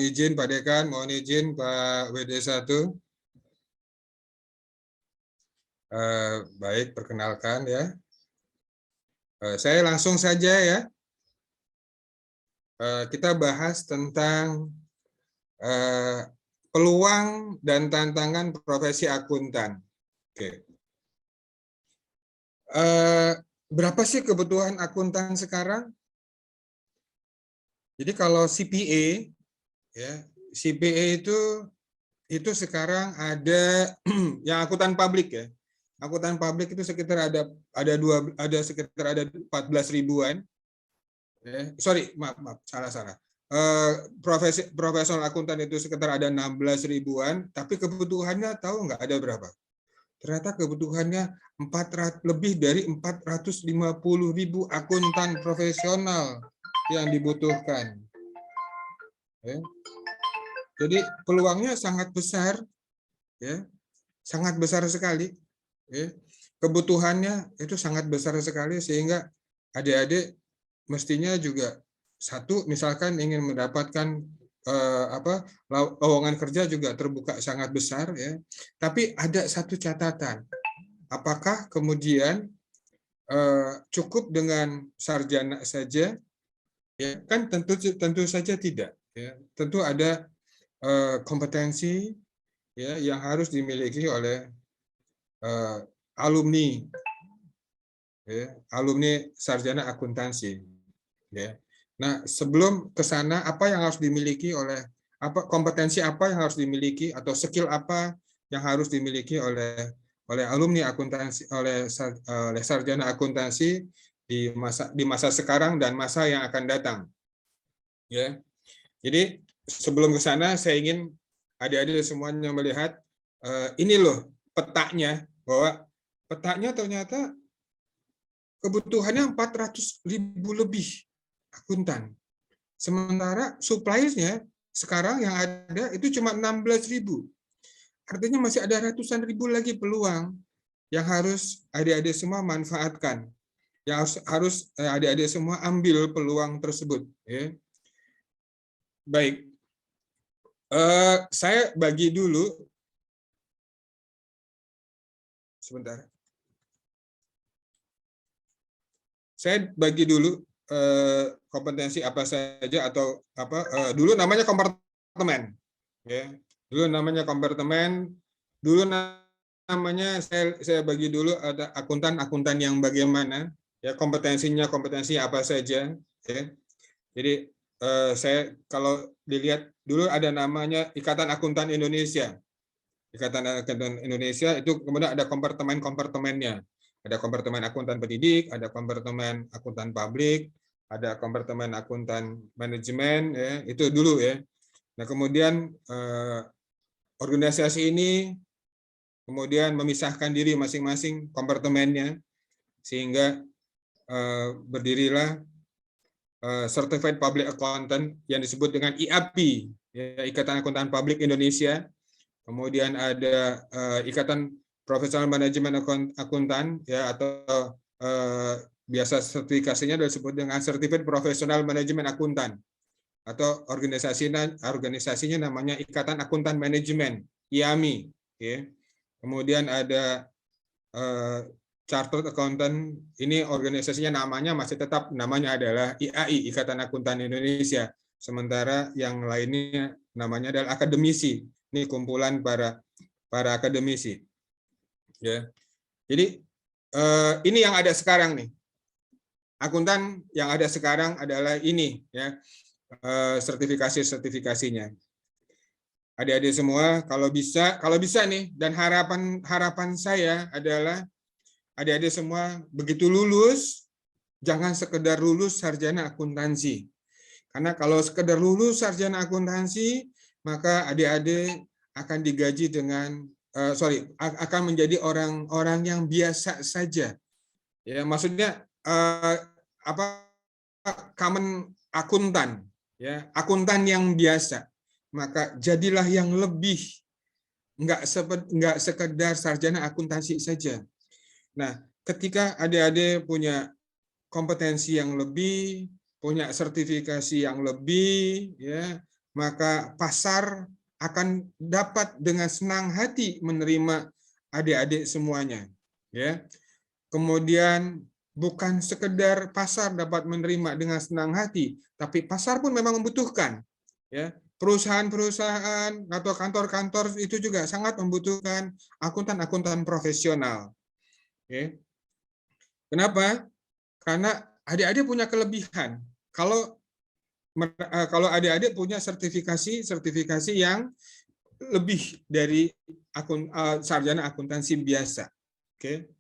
Izin Pak Dekan, mohon izin Pak WD1. Baik, perkenalkan ya. Saya langsung saja ya. Kita bahas tentang peluang dan tantangan profesi akuntan. Oke. Berapa sih kebutuhan akuntan sekarang? Jadi kalau CPA, ya, CPA itu sekarang ada yang akuntan publik ya. Akuntan publik itu sekitar ada sekitar 14 ribuan. Maaf, salah. Profesional akuntan itu sekitar ada 16 ribuan, tapi kebutuhannya tahu nggak ada berapa? Ternyata kebutuhannya lebih dari 450 ribu akuntan profesional yang dibutuhkan. Jadi peluangnya sangat besar, ya, sangat besar sekali. Kebutuhannya itu sangat besar sekali sehingga adik-adik mestinya juga satu misalkan ingin mendapatkan lowongan kerja juga terbuka sangat besar ya. Tapi ada satu catatan. Apakah kemudian cukup dengan sarjana saja? Ya, kan tentu saja tidak ya. Tentu ada kompetensi ya yang harus dimiliki oleh alumni sarjana akuntansi ya. Nah, sebelum ke sana apa yang harus dimiliki oleh kompetensi apa yang harus dimiliki atau skill apa yang harus dimiliki oleh alumni akuntansi oleh sarjana akuntansi di masa sekarang dan masa yang akan datang ya. Jadi sebelum ke sana saya ingin adik-adik semuanya melihat ini loh petanya, bahwa petanya ternyata kebutuhannya 400 ribu lebih akuntan. Sementara supply-nya sekarang yang ada itu cuma 16 ribu. Artinya masih ada ratusan ribu lagi peluang yang harus adik-adik semua manfaatkan. Yang harus adik-adik semua ambil peluang tersebut. Ya. Baik. Saya bagi dulu. Sebentar. Saya bagi dulu kompetensi apa saja atau dulu namanya kompartemen ya. Dulu namanya kompartemen, dulu namanya saya bagi dulu ada akuntan yang bagaimana ya, kompetensi apa saja ya. Jadi saya kalau dilihat dulu ada namanya Ikatan Akuntan Indonesia. Ikatan Akuntan Indonesia itu kemudian ada kompartemennya. Ada kompartemen akuntan pendidik, ada kompartemen akuntan publik, ada kompartemen akuntan manajemen, ya, itu dulu ya. Nah kemudian organisasi ini kemudian memisahkan diri masing-masing kompartemennya sehingga berdirilah Certified Public Accountant yang disebut dengan IAPI, ya, Ikatan Akuntan Publik Indonesia. Kemudian ada Ikatan Profesional Manajemen Akuntan ya, atau biasa sertifikasinya disebut dengan Certified Professional Manajemen Akuntan, atau organisasinya namanya Ikatan Akuntan Manajemen IAMI ya. Kemudian ada Chartered Accountant, ini organisasinya namanya masih tetap namanya adalah IAI, Ikatan Akuntan Indonesia, sementara yang lainnya namanya adalah akademisi. Ini kumpulan para akademisi. Ya. Jadi ini yang ada sekarang nih. Akuntan yang ada sekarang adalah ini ya, sertifikasinya. Adik-adik semua kalau bisa nih, dan harapan saya adalah adik-adik semua begitu lulus jangan sekedar lulus sarjana akuntansi. Karena kalau sekedar lulus sarjana akuntansi maka adik-adik akan digaji dengan akan menjadi orang-orang yang biasa saja. Ya, maksudnya common akuntan, ya, akuntan yang biasa. Maka jadilah yang lebih, nggak sekedar sarjana akuntansi saja. Nah, ketika adik-adik punya kompetensi yang lebih, punya sertifikasi yang lebih, ya, maka pasar akan dapat dengan senang hati menerima adik-adik semuanya. Ya. Kemudian bukan sekedar pasar dapat menerima dengan senang hati, tapi pasar pun memang membutuhkan. Ya. Perusahaan-perusahaan atau kantor-kantor itu juga sangat membutuhkan akuntan-akuntan profesional. Ya. Kenapa? Karena adik-adik punya kelebihan. Kalau adik-adik punya sertifikasi yang lebih dari sarjana akuntansi biasa. Oke.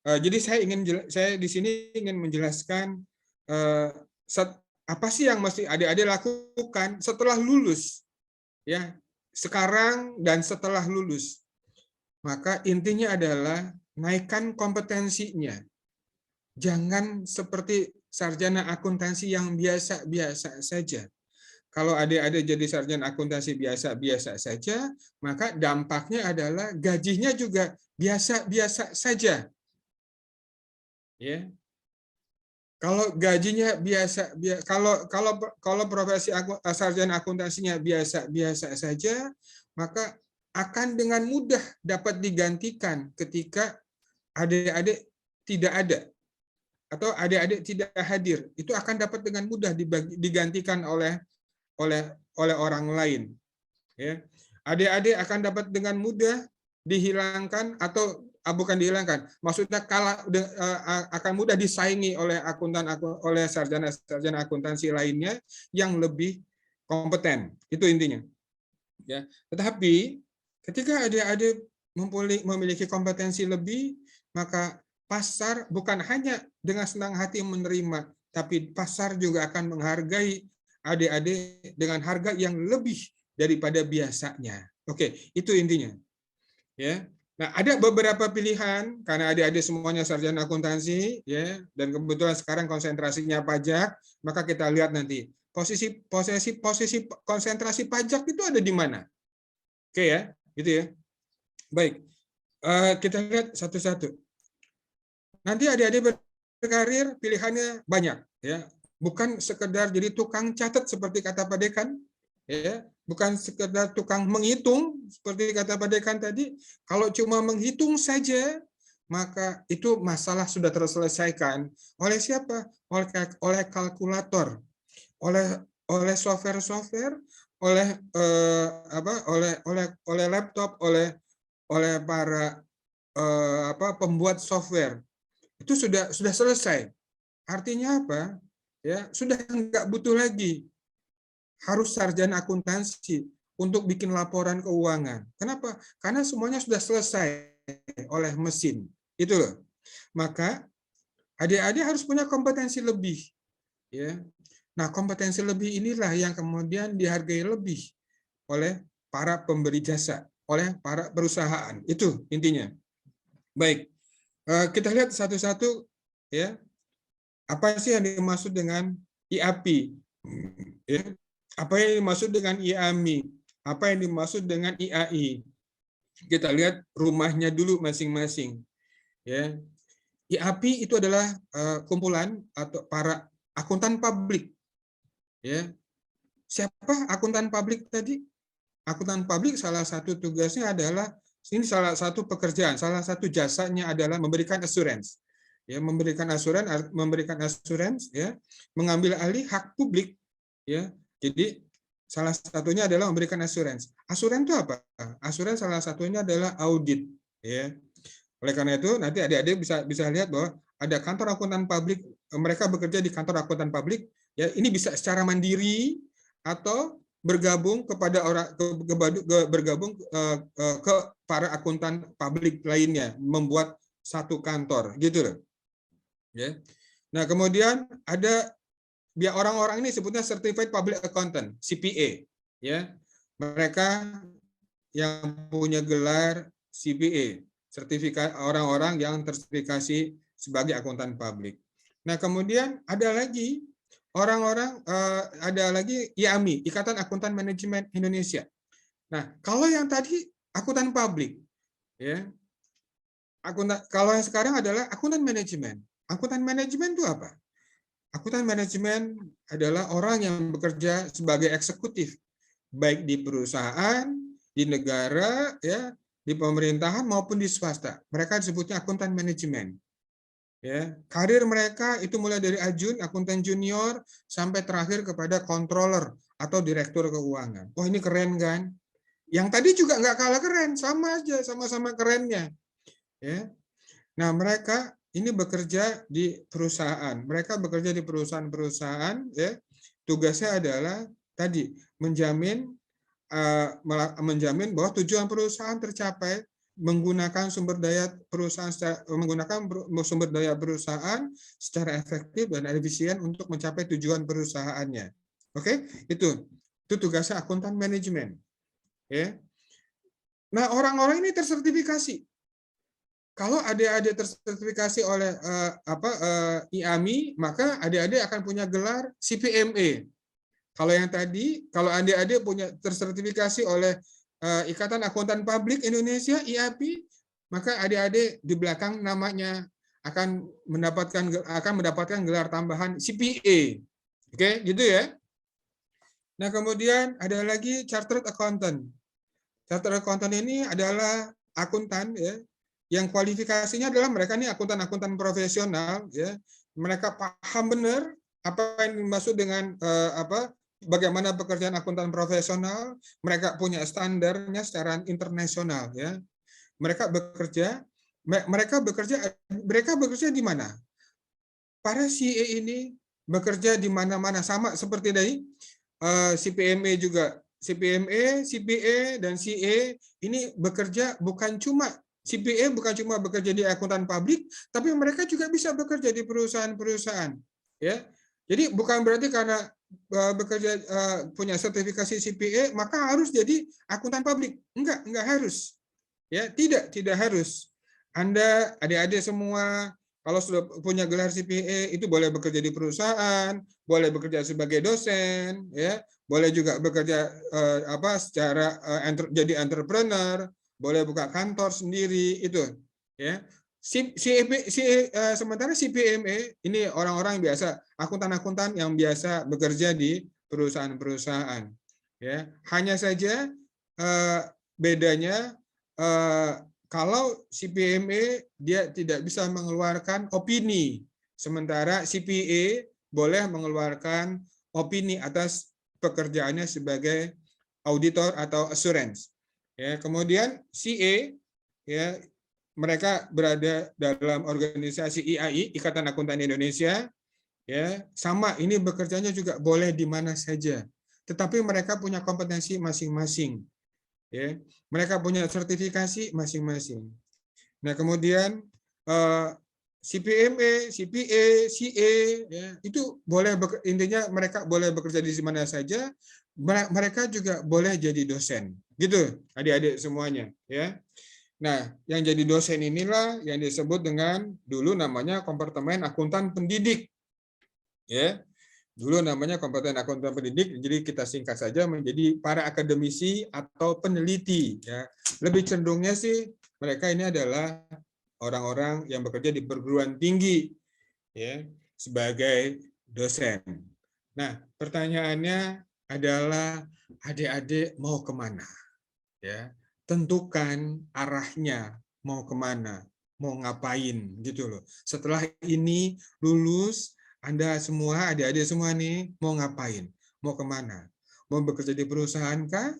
Jadi saya di sini ingin menjelaskan apa sih yang mesti adik-adik lakukan setelah lulus, ya, sekarang dan setelah lulus. Maka intinya adalah naikkan kompetensinya. Jangan seperti sarjana akuntansi yang biasa-biasa saja. Kalau adik-adik jadi sarjana akuntansi biasa-biasa saja, maka dampaknya adalah gajinya juga biasa-biasa saja. Ya. Kalau gajinya kalau profesi sarjana akuntansinya biasa-biasa saja, maka akan dengan mudah dapat digantikan ketika adik-adik tidak ada atau adik-adik tidak hadir. Itu akan dapat dengan mudah digantikan oleh orang lain. Ya. Adik-adik akan dapat dengan mudah dihilangkan atau bukan dihilangkan, maksudnya akan mudah disaingi oleh sarjana akuntansi lainnya yang lebih kompeten. Itu intinya. Ya. Tetapi ketika adik-adik memiliki kompetensi lebih, maka pasar bukan hanya dengan senang hati menerima, tapi pasar juga akan menghargai adik-adik dengan harga yang lebih daripada biasanya. Oke, itu intinya. Ya. Nah, ada beberapa pilihan karena adik-adik semuanya sarjana akuntansi, ya, dan kebetulan sekarang konsentrasinya pajak, maka kita lihat nanti posisi konsentrasi pajak itu ada di mana. Oke ya, gitu ya. Baik, kita lihat satu-satu. Nanti adik-adik berkarir pilihannya banyak, ya. Bukan sekedar jadi tukang catat seperti kata Pak Dekan, ya. Bukan sekedar tukang menghitung seperti kata Pak Dekan tadi. Kalau cuma menghitung saja, maka itu masalah sudah terselesaikan oleh siapa? Oleh kalkulator, oleh software, oleh laptop, oleh para pembuat software. Itu sudah selesai. Artinya apa? Ya, sudah nggak butuh lagi harus sarjana akuntansi untuk bikin laporan keuangan. Kenapa? Karena semuanya sudah selesai oleh mesin. Itu loh. Maka adik-adik harus punya kompetensi lebih. Ya. Nah, kompetensi lebih inilah yang kemudian dihargai lebih oleh para pemberi jasa, oleh para perusahaan. Itu intinya. Baik, kita lihat satu-satu, ya. Apa sih yang dimaksud dengan IAP? Ya. Apa yang dimaksud dengan IAMI? Apa yang dimaksud dengan IAI? Kita lihat rumahnya dulu masing-masing. Ya. IAP itu adalah kumpulan atau para akuntan publik. Ya. Siapa akuntan publik tadi? Akuntan publik salah satu tugasnya adalah, ini salah satu pekerjaan, salah satu jasanya adalah memberikan assurance. Ya, memberikan assurance, ya, mengambil alih hak publik, ya. Jadi salah satunya adalah memberikan assurance. Assurance itu apa? Assurance salah satunya adalah audit, ya. Oleh karena itu nanti adik-adik bisa lihat bahwa ada kantor akuntan publik, mereka bekerja di kantor akuntan publik, ya. Ini bisa secara mandiri atau bergabung kepada ke para akuntan publik lainnya, membuat satu kantor, gitu loh. Ya. Nah, kemudian ada orang-orang ini sebutnya Certified Public Accountant, CPA, ya. Mereka yang punya gelar CPA, sertifikat orang-orang yang tersertifikasi sebagai akuntan publik. Nah, kemudian ada lagi ada lagi IAMI, Ikatan Akuntan Manajemen Indonesia. Nah, kalau yang tadi akuntan publik, ya. Kalau yang sekarang adalah akuntan manajemen. Akuntan manajemen itu apa? Akuntan manajemen adalah orang yang bekerja sebagai eksekutif baik di perusahaan, di negara, ya, di pemerintahan maupun di swasta. Mereka disebutnya akuntan manajemen. Ya, karir mereka itu mulai dari ajun, akuntan junior, sampai terakhir kepada controller atau direktur keuangan. Wah, ini keren kan? Yang tadi juga nggak kalah keren, sama aja, sama-sama kerennya. Ya. Nah, mereka ini bekerja di perusahaan. Mereka bekerja di perusahaan-perusahaan, ya. Tugasnya adalah tadi menjamin bahwa tujuan perusahaan tercapai menggunakan sumber daya perusahaan secara efektif dan efisien untuk mencapai tujuan perusahaannya. Oke, itu tugasnya akuntan manajemen. Ya. Nah, orang-orang ini tersertifikasi. Kalau adik-adik tersertifikasi oleh IAMI, maka adik-adik akan punya gelar CPMA. Kalau yang tadi, kalau adik-adik punya tersertifikasi oleh Ikatan Akuntan Publik Indonesia (IAPI), maka adik-adik di belakang namanya akan mendapatkan gelar tambahan CPA. Oke, gitu ya. Nah, kemudian ada lagi Chartered Accountant. Chartered Accountant ini adalah akuntan, ya, yang kualifikasinya adalah mereka ini akuntan-akuntan profesional, ya. Mereka paham benar apa yang dimaksud dengan bagaimana pekerjaan akuntan profesional. Mereka punya standarnya secara internasional, ya. Mereka bekerja di mana? Para CA ini bekerja di mana-mana, sama seperti dari CPMA juga. CPMA, CPA, dan CA ini bekerja bukan cuma CPA bukan cuma bekerja di akuntan publik, tapi mereka juga bisa bekerja di perusahaan-perusahaan. Ya, jadi bukan berarti karena bekerja punya sertifikasi CPA maka harus jadi akuntan publik. Enggak harus. Ya, tidak harus. Anda adik-adik semua kalau sudah punya gelar CPA itu boleh bekerja di perusahaan, boleh bekerja sebagai dosen, ya, boleh juga bekerja secara jadi entrepreneur, boleh buka kantor sendiri itu, ya. Sementara CPMA ini orang-orang biasa, akuntan-akuntan yang biasa bekerja di perusahaan-perusahaan, ya. Hanya saja bedanya kalau CPMA dia tidak bisa mengeluarkan opini, sementara CPA boleh mengeluarkan opini atas pekerjaannya sebagai auditor atau assurance. Ya, kemudian CA, ya, mereka berada dalam organisasi IAI, Ikatan Akuntan Indonesia, ya, sama ini bekerjanya juga boleh di mana saja, tetapi mereka punya kompetensi masing-masing. Ya, mereka punya sertifikasi masing-masing. Nah, kemudian CPMA, CPA, CA, ya, itu boleh intinya mereka boleh bekerja di mana saja. Mereka juga boleh jadi dosen, gitu, adik-adik semuanya, ya. Nah, yang jadi dosen inilah yang disebut dengan dulu namanya Kompartemen Akuntan Pendidik, ya. Dulu namanya Kompartemen Akuntan Pendidik, jadi kita singkat saja menjadi para akademisi atau peneliti, ya. Lebih cenderungnya sih mereka ini adalah orang-orang yang bekerja di perguruan tinggi, ya, sebagai dosen. Nah, pertanyaannya adalah adik-adik mau kemana? Ya, tentukan arahnya mau kemana, mau ngapain gitu loh. Setelah ini lulus, Anda semua, adik-adik semua nih mau ngapain, mau kemana? Mau bekerja di perusahaan kah?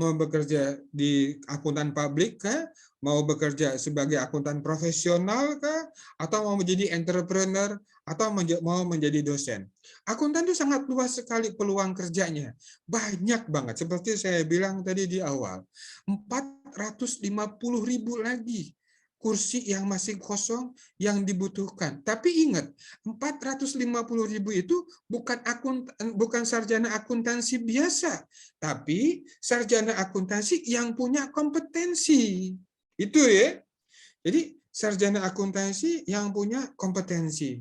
Mau bekerja di akuntan publik kah? Mau bekerja sebagai akuntan profesional kah? Atau mau menjadi entrepreneur? Atau mau menjadi dosen? Akuntan itu sangat luas sekali peluang kerjanya. Banyak banget, seperti saya bilang tadi di awal. 450.000 lagi kursi yang masih kosong yang dibutuhkan. Tapi ingat, 450.000 itu bukan sarjana akuntansi biasa, tapi sarjana akuntansi yang punya kompetensi. Itu ya. Jadi sarjana akuntansi yang punya kompetensi.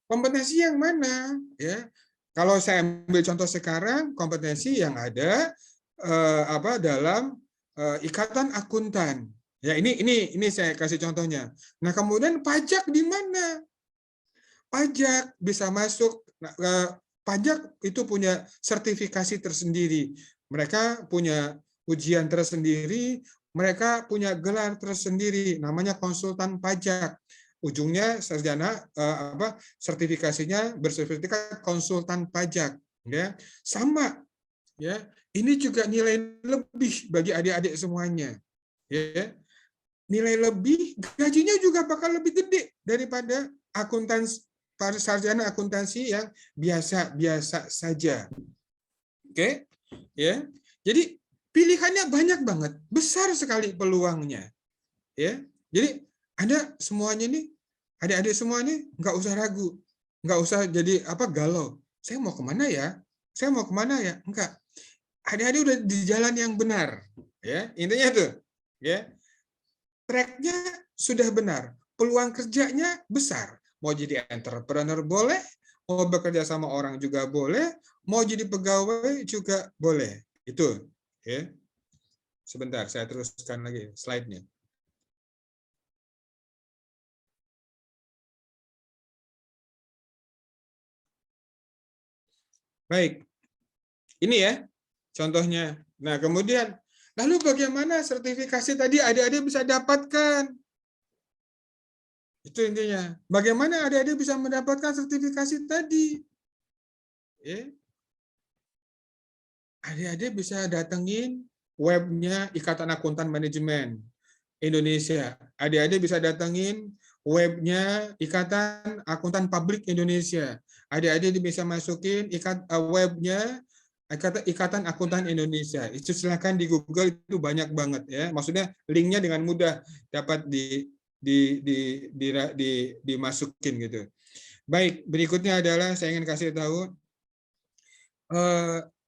Kompetensi yang mana? Ya. Kalau saya ambil contoh sekarang, kompetensi yang ada dalam ikatan akuntan. Ya, ini saya kasih contohnya. Nah, kemudian pajak di mana? Pajak bisa masuk, pajak itu punya sertifikasi tersendiri. Mereka punya ujian tersendiri, mereka punya gelar tersendiri, namanya konsultan pajak. Ujungnya sarjana sertifikasinya bersertifikat konsultan pajak, ya. Sama, ya. Ini juga nilai lebih bagi adik-adik semuanya, ya. Nilai lebih, gajinya juga bakal lebih gede daripada akuntansi, para sarjana akuntansi yang biasa-biasa saja. Oke, ya. Jadi pilihannya banyak banget, besar sekali peluangnya, ya. Jadi Anda semuanya nih, adik-adik semua nih nggak usah ragu, nggak usah jadi galau. Saya mau kemana ya? Saya mau kemana ya? Enggak. Adik-adik udah di jalan yang benar, ya. Intinya tuh, ya. Tracknya sudah benar, peluang kerjanya besar. Mau jadi entrepreneur boleh, mau bekerja sama orang juga boleh, mau jadi pegawai juga boleh. Itu, ya. Sebentar, saya teruskan lagi slide-nya. Baik, ini ya contohnya. Nah, kemudian, lalu bagaimana sertifikasi tadi adik-adik bisa dapatkan? Itu intinya. Bagaimana adik-adik bisa mendapatkan sertifikasi tadi? Adik-adik bisa datengin webnya Ikatan Akuntan Manajemen Indonesia. Adik-adik bisa datengin webnya Ikatan Akuntan Publik Indonesia. Adik-adik bisa masukin webnya Ikatan Akuntan Indonesia. Itu silakan di Google, itu banyak banget ya. Maksudnya linknya dengan mudah dapat dimasukin gitu. Baik, berikutnya adalah saya ingin kasih tahu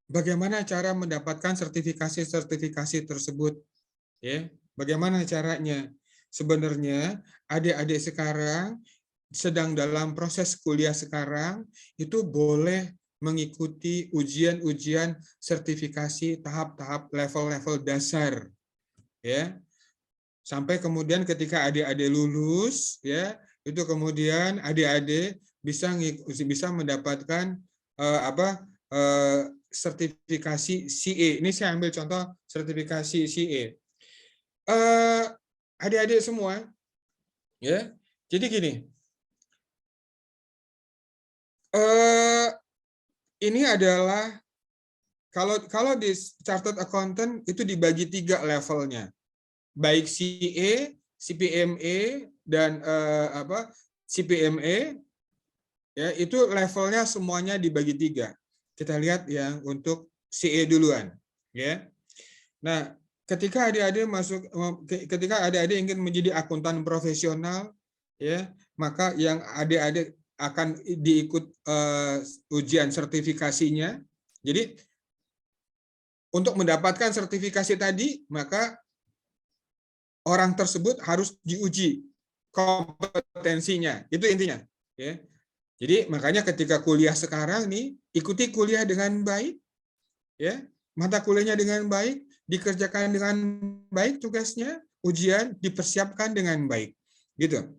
bagaimana cara mendapatkan sertifikasi-sertifikasi tersebut. Ya, bagaimana caranya? Sebenarnya adik-adik sekarang sedang dalam proses kuliah sekarang itu boleh mengikuti ujian-ujian sertifikasi tahap-tahap level-level dasar, ya. Sampai kemudian ketika adik-adik lulus, ya, itu kemudian adik-adik bisa mendapatkan sertifikasi CA. Ini saya ambil contoh sertifikasi CA. Adik-adik semua, ya. Jadi gini, ini adalah kalau di Chartered Accountant itu dibagi 3 levelnya, baik CA, CPMA dan CPMA, ya, itu levelnya semuanya dibagi 3. Kita lihat yang untuk CA duluan, ya. Nah, ketika adik-adik ingin menjadi akuntan profesional, ya, maka yang adik-adik akan diikut ujian sertifikasinya. Jadi untuk mendapatkan sertifikasi tadi, maka orang tersebut harus diuji kompetensinya. Itu intinya, ya. Jadi makanya ketika kuliah sekarang nih, ikuti kuliah dengan baik, ya, mata kuliahnya dengan baik, dikerjakan dengan baik tugasnya, ujian dipersiapkan dengan baik, gitu.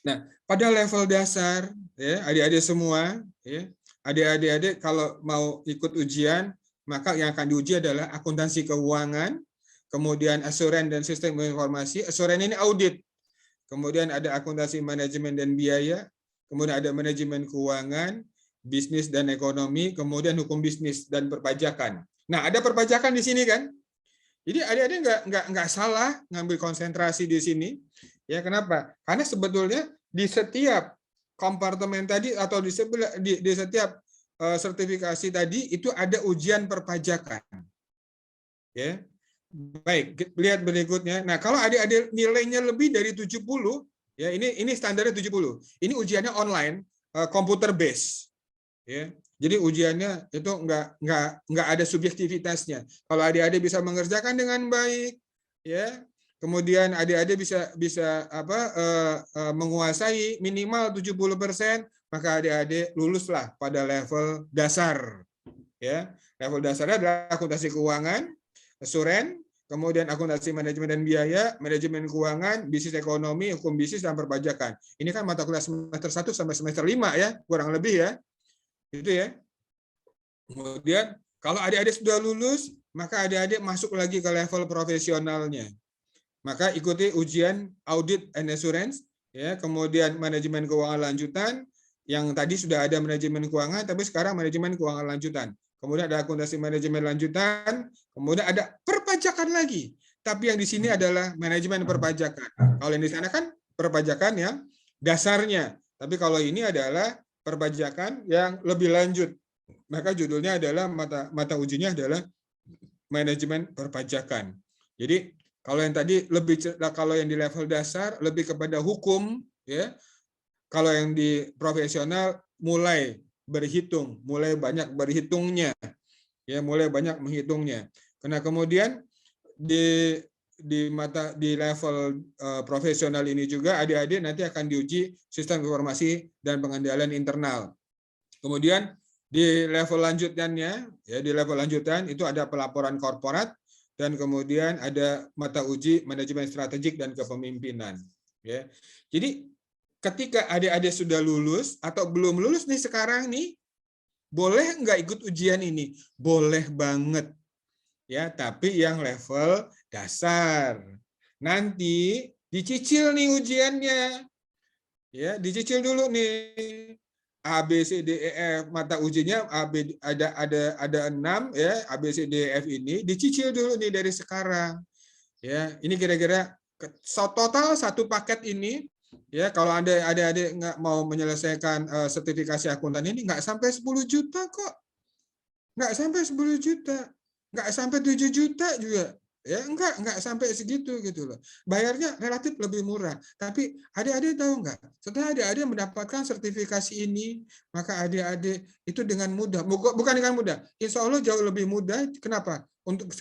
Nah, pada level dasar, ya, adik-adik semua, ya, adik-adik kalau mau ikut ujian, maka yang akan diuji adalah akuntansi keuangan, kemudian asuran dan sistem informasi. Asuran ini audit, kemudian ada akuntansi manajemen dan biaya, kemudian ada manajemen keuangan, bisnis dan ekonomi, kemudian hukum bisnis dan perpajakan. Nah, ada perpajakan di sini kan? Jadi adik-adik nggak salah ngambil konsentrasi di sini. Ya, kenapa? Karena sebetulnya di setiap kompartemen tadi atau di setiap sertifikasi tadi itu ada ujian perpajakan. Ya. Baik, lihat berikutnya. Nah, kalau adik-adik nilainya lebih dari 70, ya, ini standarnya 70. Ini ujiannya online, komputer base. Ya. Jadi ujiannya itu nggak ada subjektivitasnya. Kalau adik-adik bisa mengerjakan dengan baik, ya, kemudian adik-adik bisa menguasai minimal 70%, maka adik-adik luluslah pada level dasar. Ya, level dasarnya adalah akuntansi keuangan, asuran, kemudian akuntansi manajemen dan biaya, manajemen keuangan, bisnis ekonomi, hukum bisnis dan perpajakan. Ini kan mata kuliah semester 1 sampai semester 5 ya, kurang lebih ya. Itu ya. Kemudian kalau adik-adik sudah lulus, maka adik-adik masuk lagi ke level profesionalnya. Maka ikuti ujian audit and assurance, ya, kemudian manajemen keuangan lanjutan, yang tadi sudah ada manajemen keuangan, tapi sekarang manajemen keuangan lanjutan. Kemudian ada akuntansi manajemen lanjutan, kemudian ada perpajakan lagi. Tapi yang di sini adalah manajemen perpajakan. Kalau yang di sana kan perpajakan yang dasarnya, tapi kalau ini adalah perpajakan yang lebih lanjut. Maka judulnya adalah mata ujinya adalah manajemen perpajakan. Jadi kalau yang tadi kalau yang di level dasar lebih kepada hukum, ya. Kalau yang di profesional mulai berhitung, mulai banyak berhitungnya, ya, mulai banyak menghitungnya. Karena kemudian di level profesional ini juga adik-adik nanti akan diuji sistem informasi dan pengendalian internal. Kemudian di level lanjutannya, ya, di level lanjutan itu ada pelaporan korporat, dan kemudian ada mata uji manajemen strategik dan kepemimpinan. Ya. Jadi ketika adik-adik sudah lulus atau belum lulus nih sekarang nih, boleh nggak ikut ujian ini? Boleh banget. Ya, tapi yang level dasar. Nanti dicicil nih ujiannya. Ya, dicicil dulu nih. A, B, C, D, E, F, mata ujinya ada 6, ya, A, B, C, D, E, F ini dicicil dulu nih dari sekarang. Ya, ini kira-kira total satu paket ini, ya, kalau adik-adik nggak mau menyelesaikan sertifikasi akuntan ini nggak sampai 10 juta kok. Nggak sampai 10 juta. Nggak sampai 7 juta juga. Ya, enggak sampai segitu gitu loh. Bayarnya relatif lebih murah. Tapi adik-adik tahu nggak? Setelah adik-adik mendapatkan sertifikasi ini, maka adik-adik itu dengan mudah, bukan dengan mudah, insya Allah jauh lebih mudah. Kenapa?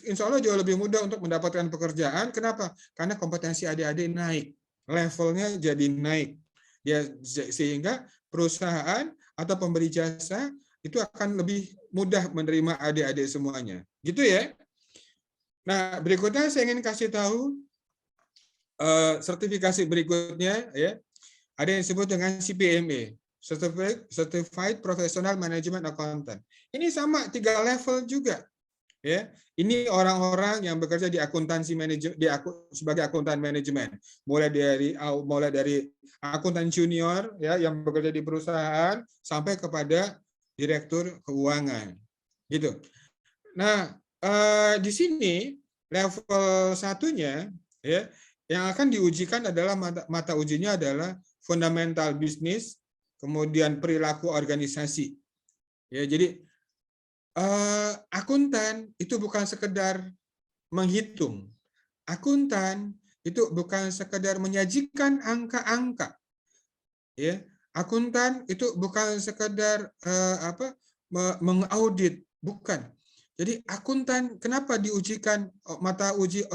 Insya Allah jauh lebih mudah untuk mendapatkan pekerjaan. Kenapa? Karena kompetensi adik-adik naik, levelnya jadi naik. Ya, sehingga perusahaan atau pemberi jasa itu akan lebih mudah menerima adik-adik semuanya. Gitu ya. Nah, berikutnya saya ingin kasih tahu sertifikasi berikutnya, ya. Ada yang disebut dengan CPMA, Certified Professional Management Accountant. Ini sama 3 level juga, ya. Ini orang-orang yang bekerja di akuntansi manajemen, sebagai akuntan manajemen, mulai dari akuntan junior, ya, yang bekerja di perusahaan sampai kepada direktur keuangan, gitu. Nah, di sini level satunya, ya, yang akan diujikan adalah mata ujinya adalah fundamental bisnis, kemudian perilaku organisasi. Ya, jadi akuntan itu bukan sekedar menghitung. Akuntan itu bukan sekedar menyajikan angka-angka. Ya, akuntan itu bukan sekedar mengaudit, bukan. Jadi akuntan kenapa diujikan mata uji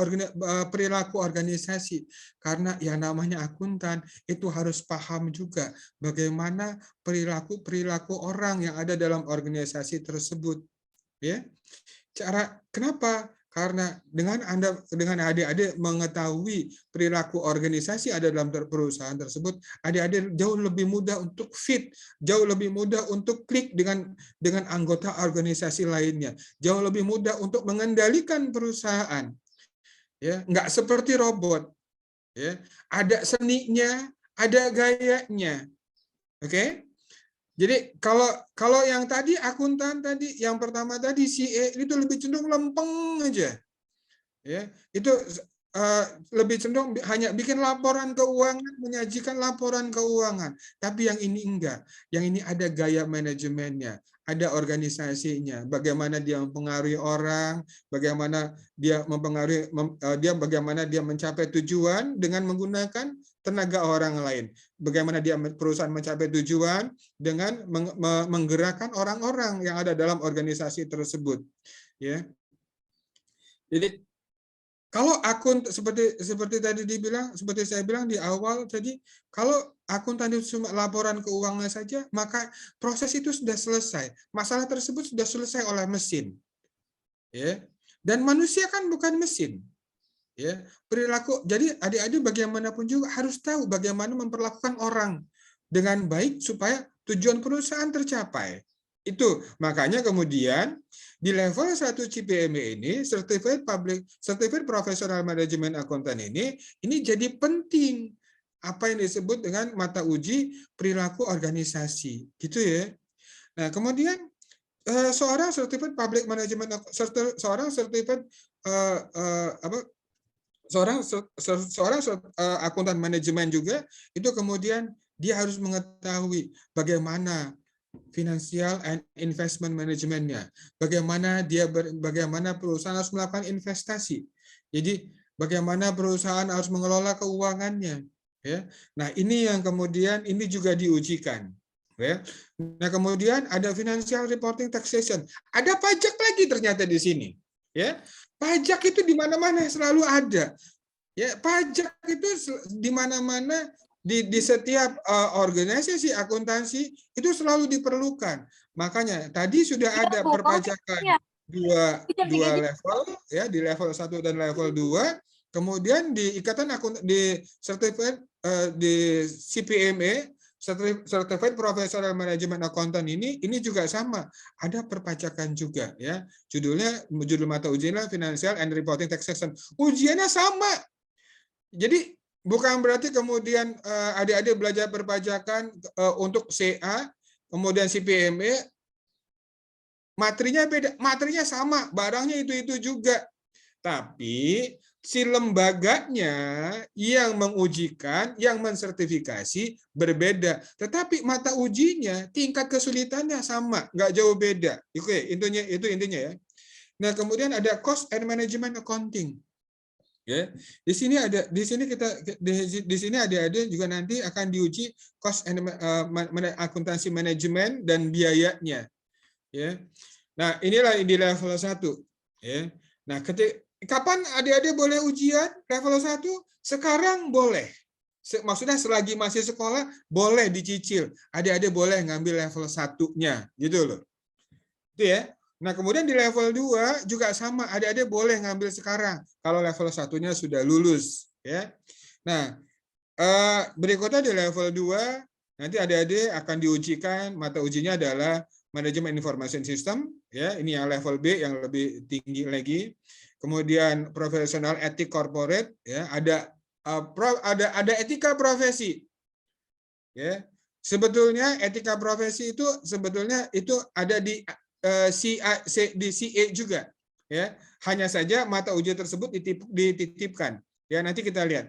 perilaku organisasi? Karena yang namanya akuntan itu harus paham juga bagaimana perilaku orang yang ada dalam organisasi tersebut. Ya, kenapa? Karena dengan adik-adik mengetahui perilaku organisasi ada dalam perusahaan tersebut, adik-adik jauh lebih mudah untuk fit, jauh lebih mudah untuk klik dengan anggota organisasi lainnya, jauh lebih mudah untuk mengendalikan perusahaan. Ya, nggak seperti robot. Ya, ada seninya, ada gayanya. Oke? Jadi kalau yang tadi akuntan tadi, yang pertama tadi CA itu lebih cenderung lempeng aja, ya, itu lebih cenderung hanya bikin laporan keuangan, menyajikan laporan keuangan. Tapi yang ini enggak, yang ini ada gaya manajemennya, ada organisasinya, bagaimana dia mempengaruhi orang, bagaimana dia bagaimana dia mencapai tujuan dengan menggunakan tenaga orang lain. Bagaimana perusahaan mencapai tujuan dengan menggerakkan orang-orang yang ada dalam organisasi tersebut. Ya. Jadi kalau seperti tadi seperti saya bilang di awal tadi, kalau akuntan itu cuma laporan keuangan saja, maka proses itu sudah selesai. Masalah tersebut sudah selesai oleh mesin. Ya. Dan manusia kan bukan mesin. Ya, perilaku. Jadi adik-adik bagaimanapun juga harus tahu bagaimana memperlakukan orang dengan baik supaya tujuan perusahaan tercapai. Itu makanya kemudian di level 1 CPME ini Certified Professional Management Accountant ini jadi penting, apa yang disebut dengan mata uji perilaku organisasi, gitu ya. Nah, kemudian seorang Certified Public Management, seorang Certified seorang akuntan manajemen juga itu kemudian dia harus mengetahui bagaimana financial and investment manajemennya, bagaimana perusahaan harus melakukan investasi. Jadi bagaimana perusahaan harus mengelola keuangannya, ya. Nah, ini yang kemudian ini juga diujikan, ya. Nah, kemudian ada financial reporting taxation. Ada pajak lagi ternyata di sini, ya. Pajak itu di mana-mana selalu ada. Ya, pajak itu di mana-mana di setiap organisasi akuntansi itu selalu diperlukan. Makanya tadi sudah ada perpajakan dua level, ya, di level 1 dan level 2. Kemudian di ikatan di certified di CPME, Certified Professional Management Accountant ini juga sama, ada perpajakan juga, ya. Judul mata ujiannya Financial and Reporting Taxation. Ujiannya sama. Jadi bukan berarti kemudian adik-adik belajar perpajakan untuk CA, kemudian CPME, materinya beda, materinya sama, barangnya itu juga. Tapi si lembaganya yang mengujikan, yang mensertifikasi berbeda. Tetapi mata ujinya, tingkat kesulitannya sama, nggak jauh beda. Oke, itu intinya ya. Nah, kemudian ada Cost and Management Accounting. Ya, di sini adik-adik juga nanti akan diuji cost and akuntansi manajemen dan biayanya, ya. Nah, inilah di level 1, ya. Nah, kapan adik-adik boleh ujian level 1? Sekarang boleh. Maksudnya selagi masih sekolah boleh dicicil. Adik-adik boleh ngambil level 1-nya, gitu loh. Itu ya. Nah, kemudian di level 2 juga sama, adik-adik boleh ngambil sekarang kalau level 1-nya sudah lulus, ya. Nah, berikutnya di level 2 nanti adik-adik akan diujikan, mata ujinya adalah Manajemen Information System, ya. Ini yang level B yang lebih tinggi lagi. Kemudian Professional Ethics Corporate, ya, ada etika profesi. Ya. Sebetulnya etika profesi itu sebetulnya itu ada di CA juga, ya. Hanya saja mata ujian tersebut dititipkan, ya. Nanti kita lihat.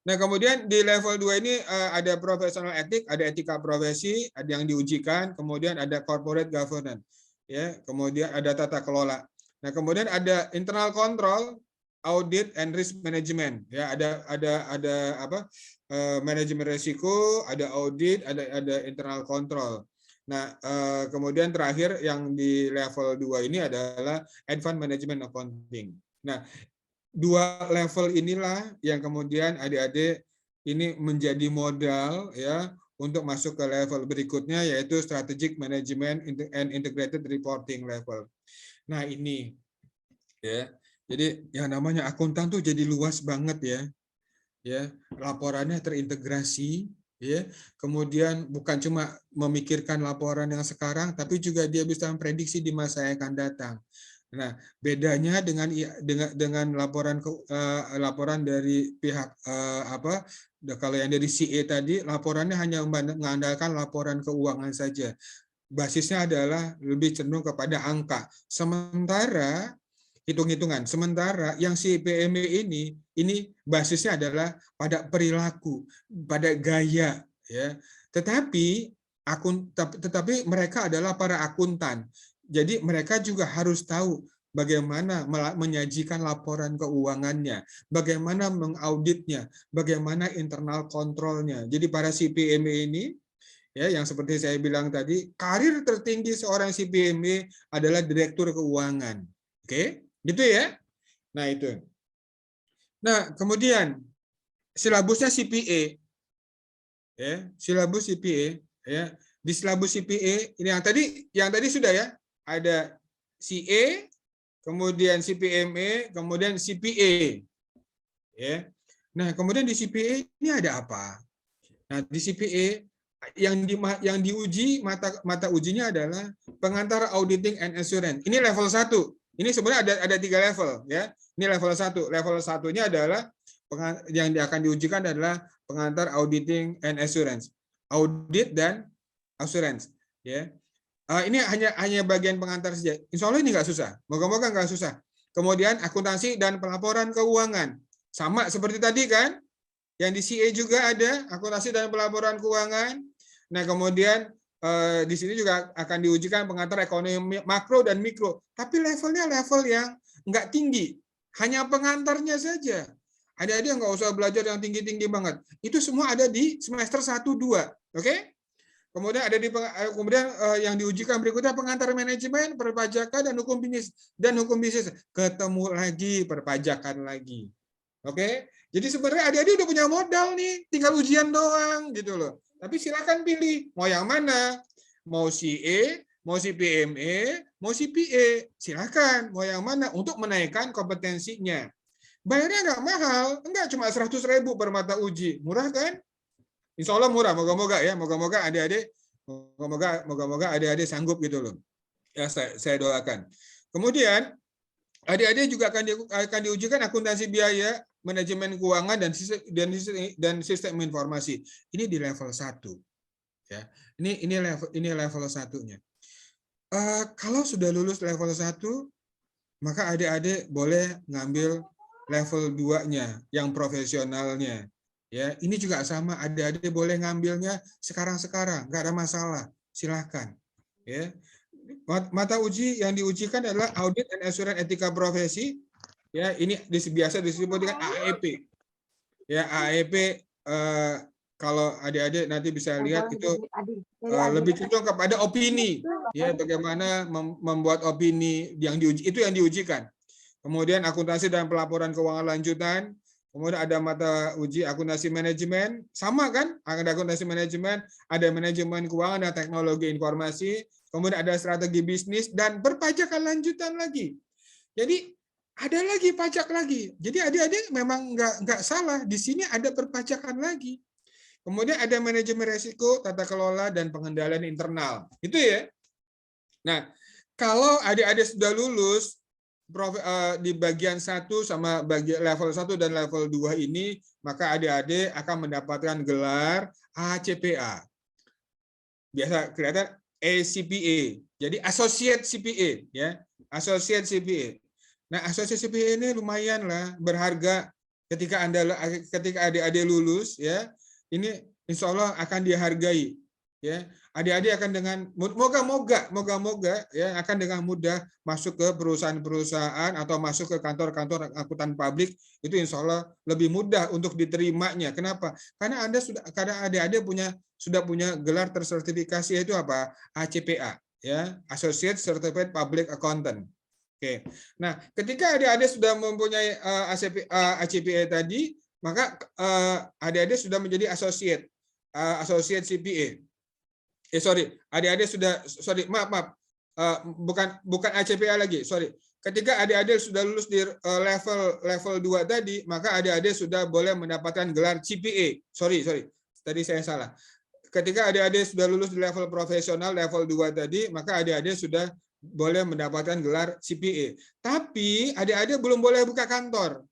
Nah, kemudian di level 2 ini ada professional ethic, ada etika profesi, ada yang diujikan, kemudian ada corporate governance, ya. Kemudian ada tata kelola. Nah, kemudian ada internal control, audit and risk management, ya. Ada apa? Manajemen risiko, ada audit, ada internal control. Nah, kemudian terakhir yang di level 2 ini adalah Advanced Management Accounting. Nah, 2 level inilah yang kemudian adik-adik ini menjadi modal, ya, untuk masuk ke level berikutnya, yaitu Strategic Management and Integrated Reporting level. Nah, ini, ya. Jadi yang namanya akuntan tuh jadi luas banget, ya. Ya, laporannya terintegrasi, ya. Kemudian bukan cuma memikirkan laporan yang sekarang, tapi juga dia bisa memprediksi di masa yang akan datang. Nah, bedanya dengan laporan dari pihak apa? Kalau yang dari CA tadi, laporannya hanya mengandalkan laporan keuangan saja. Basisnya adalah lebih cenderung kepada angka. Sementara hitung-hitungan. Sementara yang si PME ini basisnya adalah pada perilaku, pada gaya, ya. Tetapi mereka adalah para akuntan. Jadi mereka juga harus tahu bagaimana menyajikan laporan keuangannya, bagaimana mengauditnya, bagaimana internal kontrolnya. Jadi para CPME ini, ya, yang seperti saya bilang tadi, karir tertinggi seorang CPME adalah direktur keuangan. Oke, gitu ya. Nah, itu. Nah, kemudian silabusnya CPA. Ya, silabus CPA, ya. Di silabus CPA ini yang tadi sudah, ya. Ada CA, kemudian CPME, kemudian CPA. Ya. Nah, kemudian di CPA ini ada apa? Nah, di CPA yang diuji mata ujinya adalah pengantar auditing and assurance. Ini level 1. Ini sebenarnya ada 3 level ya. Ini level 1. Level 1-nya adalah yang akan diujikan adalah pengantar auditing and assurance. Audit dan assurance ya. Ini hanya bagian pengantar saja. Insya Allah ini nggak susah. Moga-moga nggak susah. Kemudian akuntansi dan pelaporan keuangan. Sama seperti tadi kan? Yang di CA juga ada akuntansi dan pelaporan keuangan. Nah, kemudian di sini juga akan diujikan pengantar ekonomi makro dan mikro. Tapi levelnya level yang nggak tinggi. Hanya pengantarnya saja. Adik-adik nggak usah belajar yang tinggi-tinggi banget. Itu semua ada di semester 1-2. Oke? Kemudian yang diujikan berikutnya pengantar manajemen, perpajakan, dan hukum bisnis. Ketemu lagi perpajakan lagi. Oke? Jadi sebenarnya adik-adik udah punya modal nih, tinggal ujian doang gitu loh. Tapi silakan pilih mau yang mana. Mau CA, mau CPME, mau CPA. Silakan mau yang mana untuk menaikkan kompetensinya. Bayarnya nggak mahal, enggak cuma 100.000 per mata uji. Murah kan? Insya Allah murah, moga-moga ya, moga-moga adik-adik sanggup gitu loh. Ya, saya doakan. Kemudian adik-adik juga akan diujikan akuntansi biaya, manajemen keuangan, dan sistem informasi. Ini di level 1. Ya, ini level 1-nya. Kalau sudah lulus level 1, maka adik-adik boleh ngambil level 2-nya, yang profesionalnya. Ya, ini juga sama, adik-adik boleh ngambilnya sekarang-sekarang, nggak ada masalah, silahkan. Ya, mata uji yang diujikan adalah audit and assurance etika profesi. Ya, ini biasa disebut dengan AEP. Ya, AEP kalau adik-adik nanti bisa lihat itu lebih cenderung kepada opini. Ya, bagaimana membuat opini yang diuji, itu yang diujikan. Kemudian akuntansi dan pelaporan keuangan lanjutan. Kemudian ada mata uji akuntansi manajemen, sama kan? Ada akuntansi manajemen, ada manajemen keuangan dan teknologi informasi, kemudian ada strategi bisnis dan perpajakan lanjutan lagi. Jadi ada lagi pajak lagi. Jadi adik-adik memang nggak salah, di sini ada perpajakan lagi. Kemudian ada manajemen resiko, tata kelola, dan pengendalian internal. Itu ya. Nah, kalau adik-adik sudah lulus di bagian 1 sama bagian level 1 dan level 2 ini, maka adik-adik akan mendapatkan gelar ACPA. Biasa kelihatan ACPA. Jadi Associate CPA ya. Associate CPA. Nah, Associate CPA ini lumayan lah, berharga ketika adik-adik lulus ya. Ini insya Allah akan dihargai. Ya, adik-adik akan dengan moga-moga ya akan dengan mudah masuk ke perusahaan-perusahaan atau masuk ke kantor-kantor akuntan publik, itu insya Allah lebih mudah untuk diterimanya. Kenapa? Karena adik-adik sudah punya gelar tersertifikasi, yaitu apa? ACPA ya, Associate Certified Public Accountant. Oke. Nah, ketika adik-adik sudah mempunyai ACPA tadi, maka adik-adik sudah menjadi associate CPA. Adik-adik sudah, maaf, bukan ACPA lagi, Ketika adik-adik sudah lulus di level 2 tadi, maka adik-adik sudah boleh mendapatkan gelar CPA. Tadi saya salah. Ketika adik-adik sudah lulus di level profesional, level 2 tadi, maka adik-adik sudah boleh mendapatkan gelar CPA. Tapi adik-adik belum boleh buka kantor.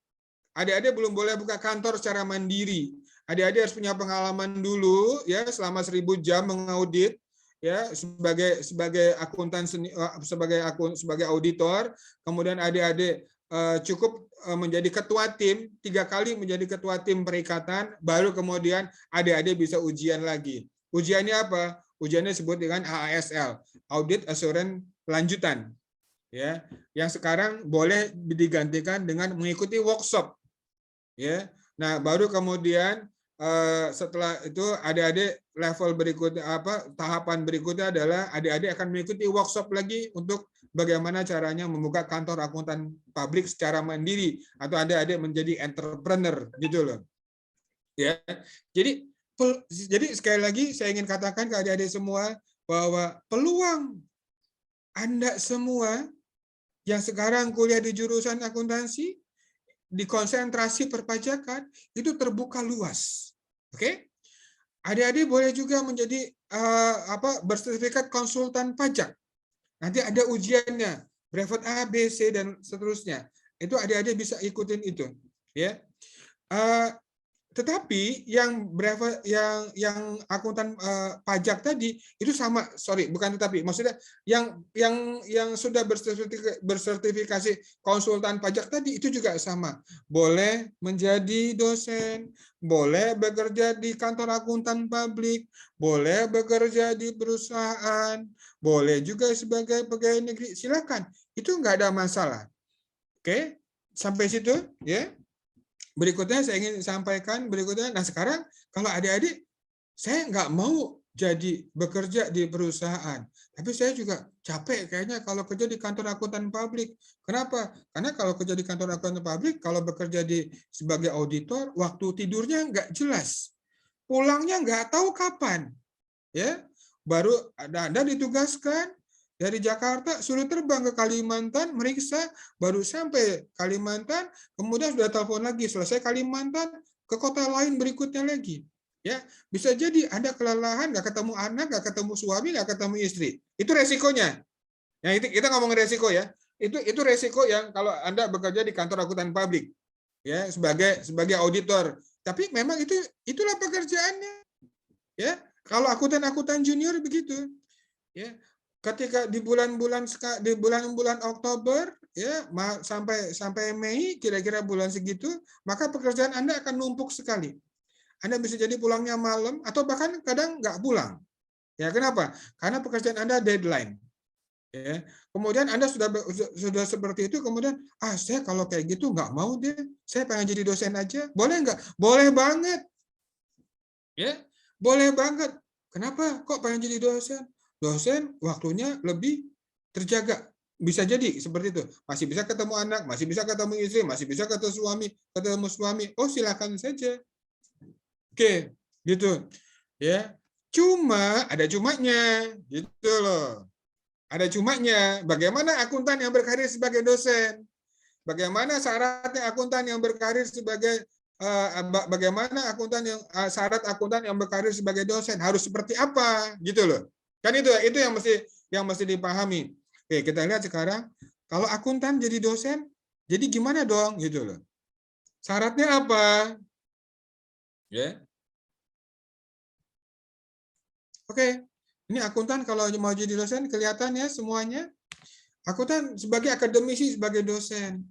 Adik-adik belum boleh buka kantor secara mandiri. Adik-adik harus punya pengalaman dulu ya selama 1000 jam mengaudit ya sebagai akuntan sebagai auditor. Kemudian adik-adik cukup menjadi ketua tim 3 kali menjadi ketua tim perikatan, baru kemudian adik-adik bisa ujian lagi. Ujiannya apa? Ujiannya disebut dengan AASL, Audit Assurance Lanjutan. Ya, yang sekarang boleh digantikan dengan mengikuti workshop. Ya. Nah, baru kemudian setelah itu adik-adik level berikutnya tahapan berikutnya adalah adik-adik akan mengikuti workshop lagi untuk bagaimana caranya membuka kantor akuntan publik secara mandiri, atau adik-adik menjadi entrepreneur gitu loh. Ya. Jadi sekali lagi saya ingin katakan ke adik-adik semua bahwa peluang Anda semua yang sekarang kuliah di jurusan akuntansi, di konsentrasi perpajakan, itu terbuka luas. Oke? Adik-adik boleh juga menjadi bersertifikat konsultan pajak. Nanti ada ujiannya, brevet A, B, C dan seterusnya. Itu adik-adik bisa ikutin itu, ya. Tetapi yang akuntan pajak tadi itu sama, bukan tetapi, maksudnya yang sudah bersertifikasi konsultan pajak tadi itu juga sama, boleh menjadi dosen, boleh bekerja di kantor akuntan publik, boleh bekerja di perusahaan, boleh juga sebagai pegawai negeri, silakan, itu nggak ada masalah. Oke, sampai situ ya. Berikutnya saya ingin sampaikan berikutnya. Nah sekarang kalau adik-adik, saya nggak mau jadi bekerja di perusahaan, tapi saya juga capek kayaknya kalau kerja di kantor akuntan publik. Kenapa? Karena kalau kerja di kantor akuntan publik, kalau bekerja sebagai auditor, waktu tidurnya nggak jelas, pulangnya nggak tahu kapan, ya. Baru Anda ditugaskan dari Jakarta, suruh terbang ke Kalimantan, meriksa, baru sampai Kalimantan, kemudian sudah telepon lagi, selesai Kalimantan, ke kota lain berikutnya lagi. Ya, bisa jadi Anda kelelahan, nggak ketemu anak, nggak ketemu suami, nggak ketemu istri. Itu resikonya. Yang itu kita ngomong resiko ya. Itu resiko yang kalau Anda bekerja di kantor akuntan publik, ya sebagai auditor. Tapi memang itulah pekerjaannya. Ya, kalau akuntan junior begitu. Ya, ketika di bulan-bulan Oktober ya sampai Mei kira-kira bulan segitu, maka pekerjaan Anda akan numpuk sekali. Anda bisa jadi pulangnya malam atau bahkan kadang nggak pulang. Ya, kenapa? Karena pekerjaan Anda deadline. Ya. Kemudian Anda sudah seperti itu, kemudian saya kalau kayak gitu nggak mau deh, saya pengen jadi dosen aja. Boleh nggak? Boleh banget. Ya, boleh banget. Kenapa kok pengen jadi dosen? Dosen waktunya lebih terjaga. Bisa jadi seperti itu. Masih bisa ketemu anak, masih bisa ketemu istri, masih bisa ketemu suami. Oh, silakan saja. Oke, gitu. Ya. Cuma ada cumanya, gitu loh. Ada cumanya. Bagaimana akuntan yang berkarir sebagai dosen? Bagaimana syaratnya akuntan yang berkarir sebagai syarat akuntan yang berkarir sebagai dosen harus seperti apa gitu loh. Kan itu yang mesti dipahami. Oke, kita lihat sekarang kalau akuntan jadi dosen, jadi gimana dong gitu loh. Syaratnya apa? Ya. Oke. Ini akuntan kalau mau jadi dosen kelihatan ya semuanya. Akuntan sebagai akademisi, sebagai dosen.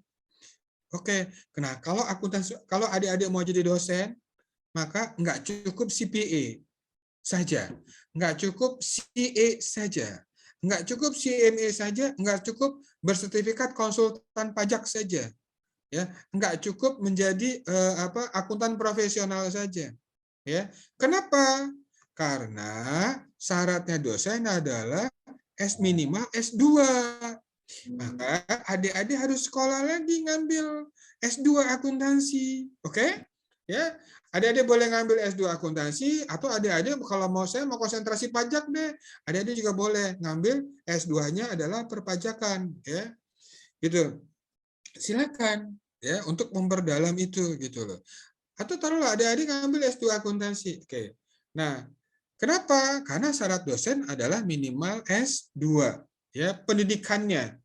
Oke, nah kalau adik-adik mau jadi dosen, maka nggak cukup CPA saja, nggak cukup CA saja, nggak cukup CMA saja, nggak cukup bersertifikat konsultan pajak saja, ya, nggak cukup menjadi akuntan profesional saja, ya. Kenapa? Karena syaratnya dosen adalah minimal S2. Maka adik-adik harus sekolah lagi ngambil S2 akuntansi. Oke? Ya. Adik-adik boleh ngambil S2 akuntansi atau adik-adik kalau saya mau konsentrasi pajak deh, adik-adik juga boleh ngambil S2-nya adalah perpajakan, ya. Gitu. Silakan ya untuk memperdalam itu gitu loh. Atau taruhlah adik-adik ngambil S2 akuntansi. Oke. Nah, kenapa? Karena syarat dosen adalah minimal S2, ya, pendidikannya.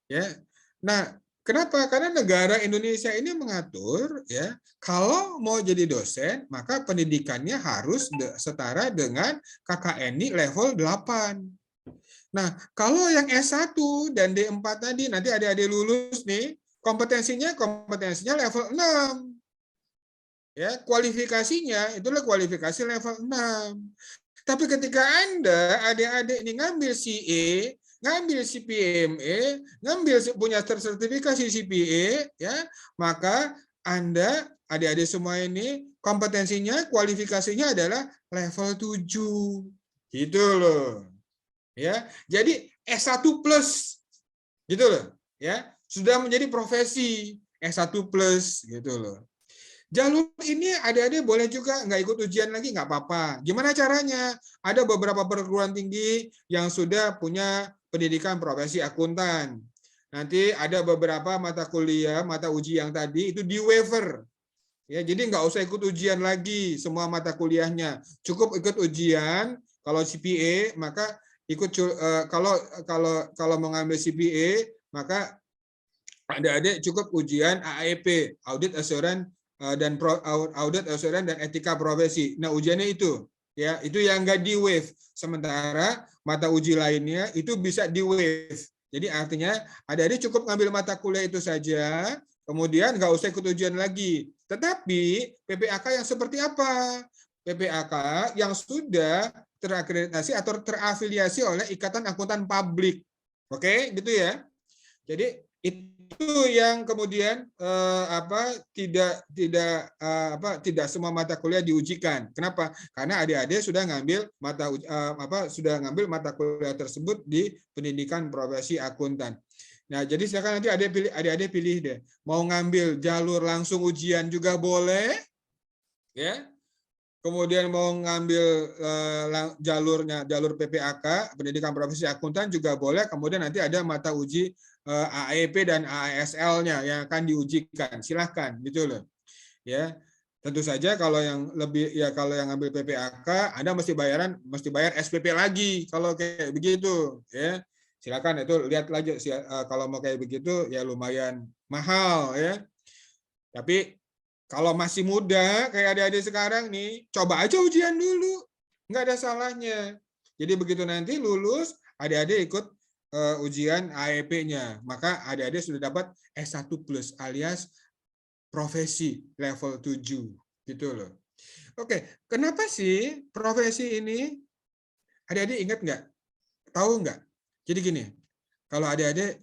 Ya. Nah, kenapa? Karena negara Indonesia ini mengatur ya, kalau mau jadi dosen, maka pendidikannya harus setara dengan KKNI level 8. Nah, kalau yang S1 dan D4 tadi nanti adik-adik lulus nih, kompetensinya level 6. Ya, kualifikasinya itulah kualifikasi level 6. Tapi ketika Anda adik-adik ini ngambil CA, ngambil CPMA, ngambil punya sertifikasi CPA, ya, maka Anda adik-adik semua ini kompetensinya, kualifikasinya adalah level 7. Gitu loh. Ya. Jadi S1 plus. Gitu loh, ya. Sudah menjadi profesi S1 plus gitu loh. Jalur ini adik-adik boleh juga nggak ikut ujian lagi, nggak apa-apa. Gimana caranya? Ada beberapa perguruan tinggi yang sudah punya pendidikan profesi akuntan. Nanti ada beberapa mata kuliah, mata uji yang tadi itu di waiver. Ya, jadi nggak usah ikut ujian lagi semua mata kuliahnya. Cukup ikut ujian. Kalau CPA maka ikut kalau mengambil CPA maka adik-adik cukup ujian AAP, Audit Assurance dan Audit Assurance dan Etika Profesi. Nah, ujiannya itu ya, itu yang nggak di waive. Sementara mata uji lainnya itu bisa di waive. Jadi artinya adik-adik cukup ngambil mata kuliah itu saja, kemudian nggak usah ikut ujian lagi. Tetapi PPAK yang seperti apa? PPAK yang sudah terakreditasi atau terafiliasi oleh Ikatan Akuntan Publik. Oke, gitu ya. Jadi itu yang kemudian tidak semua mata kuliah diujikan. Kenapa? Karena adik-adik sudah ngambil mata kuliah tersebut di pendidikan profesi akuntan. Nah, jadi silakan nanti adik-adik pilih deh. Mau ngambil jalur langsung ujian juga boleh, ya. Kemudian mau ngambil jalur PPAK, pendidikan profesi akuntan juga boleh. Kemudian nanti ada mata uji AEP dan ASL-nya yang akan diujikan. Silahkan, gitu loh. Ya, tentu saja kalau yang ngambil PPAK, Anda mesti bayar SPP lagi kalau kayak begitu. Ya, silakan itu lihat lagi. Kalau mau kayak begitu ya lumayan mahal ya. Tapi kalau masih muda, kayak adik-adik sekarang nih, coba aja ujian dulu. Nggak ada salahnya. Jadi begitu nanti lulus, adik-adik ikut ujian AEP-nya. Maka adik-adik sudah dapat S1 plus alias profesi level 7. Gitu loh. Oke, kenapa sih profesi ini? Adik-adik ingat nggak? Tahu nggak? Jadi gini, kalau adik-adik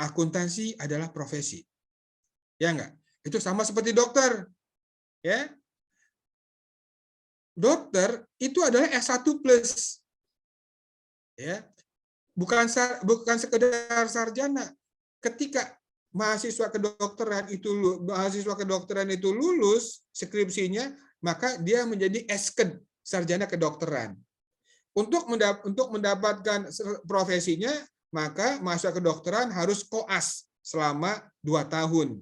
akuntansi adalah profesi. Ya nggak? Itu sama seperti dokter. Ya, dokter itu adalah S1 plus. Ya, bukan sekedar sarjana. Ketika mahasiswa kedokteran itu lulus skripsinya, maka dia menjadi S.Ked, sarjana kedokteran. Untuk mendapatkan profesinya, maka mahasiswa kedokteran harus koas selama 2 tahun.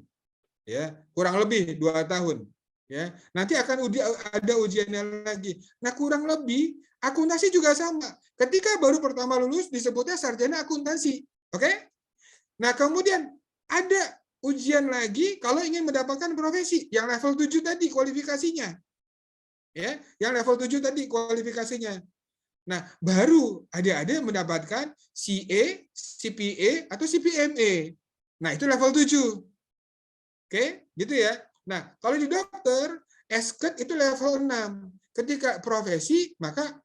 Ya, kurang lebih 2 tahun. Ya, nanti akan ada ujiannya lagi. Nah, kurang lebih akuntansi juga sama. Ketika baru pertama lulus disebutnya sarjana akuntansi. Oke? Nah, kemudian ada ujian lagi kalau ingin mendapatkan profesi yang level 7 tadi kualifikasinya. Ya, yang level 7 tadi kualifikasinya. Nah, baru adik-adik mendapatkan CA, CPA atau CPMA. Nah, itu level 7. Oke, gitu ya. Nah, kalau di dokter, S.Ked itu level 6. Ketika profesi, maka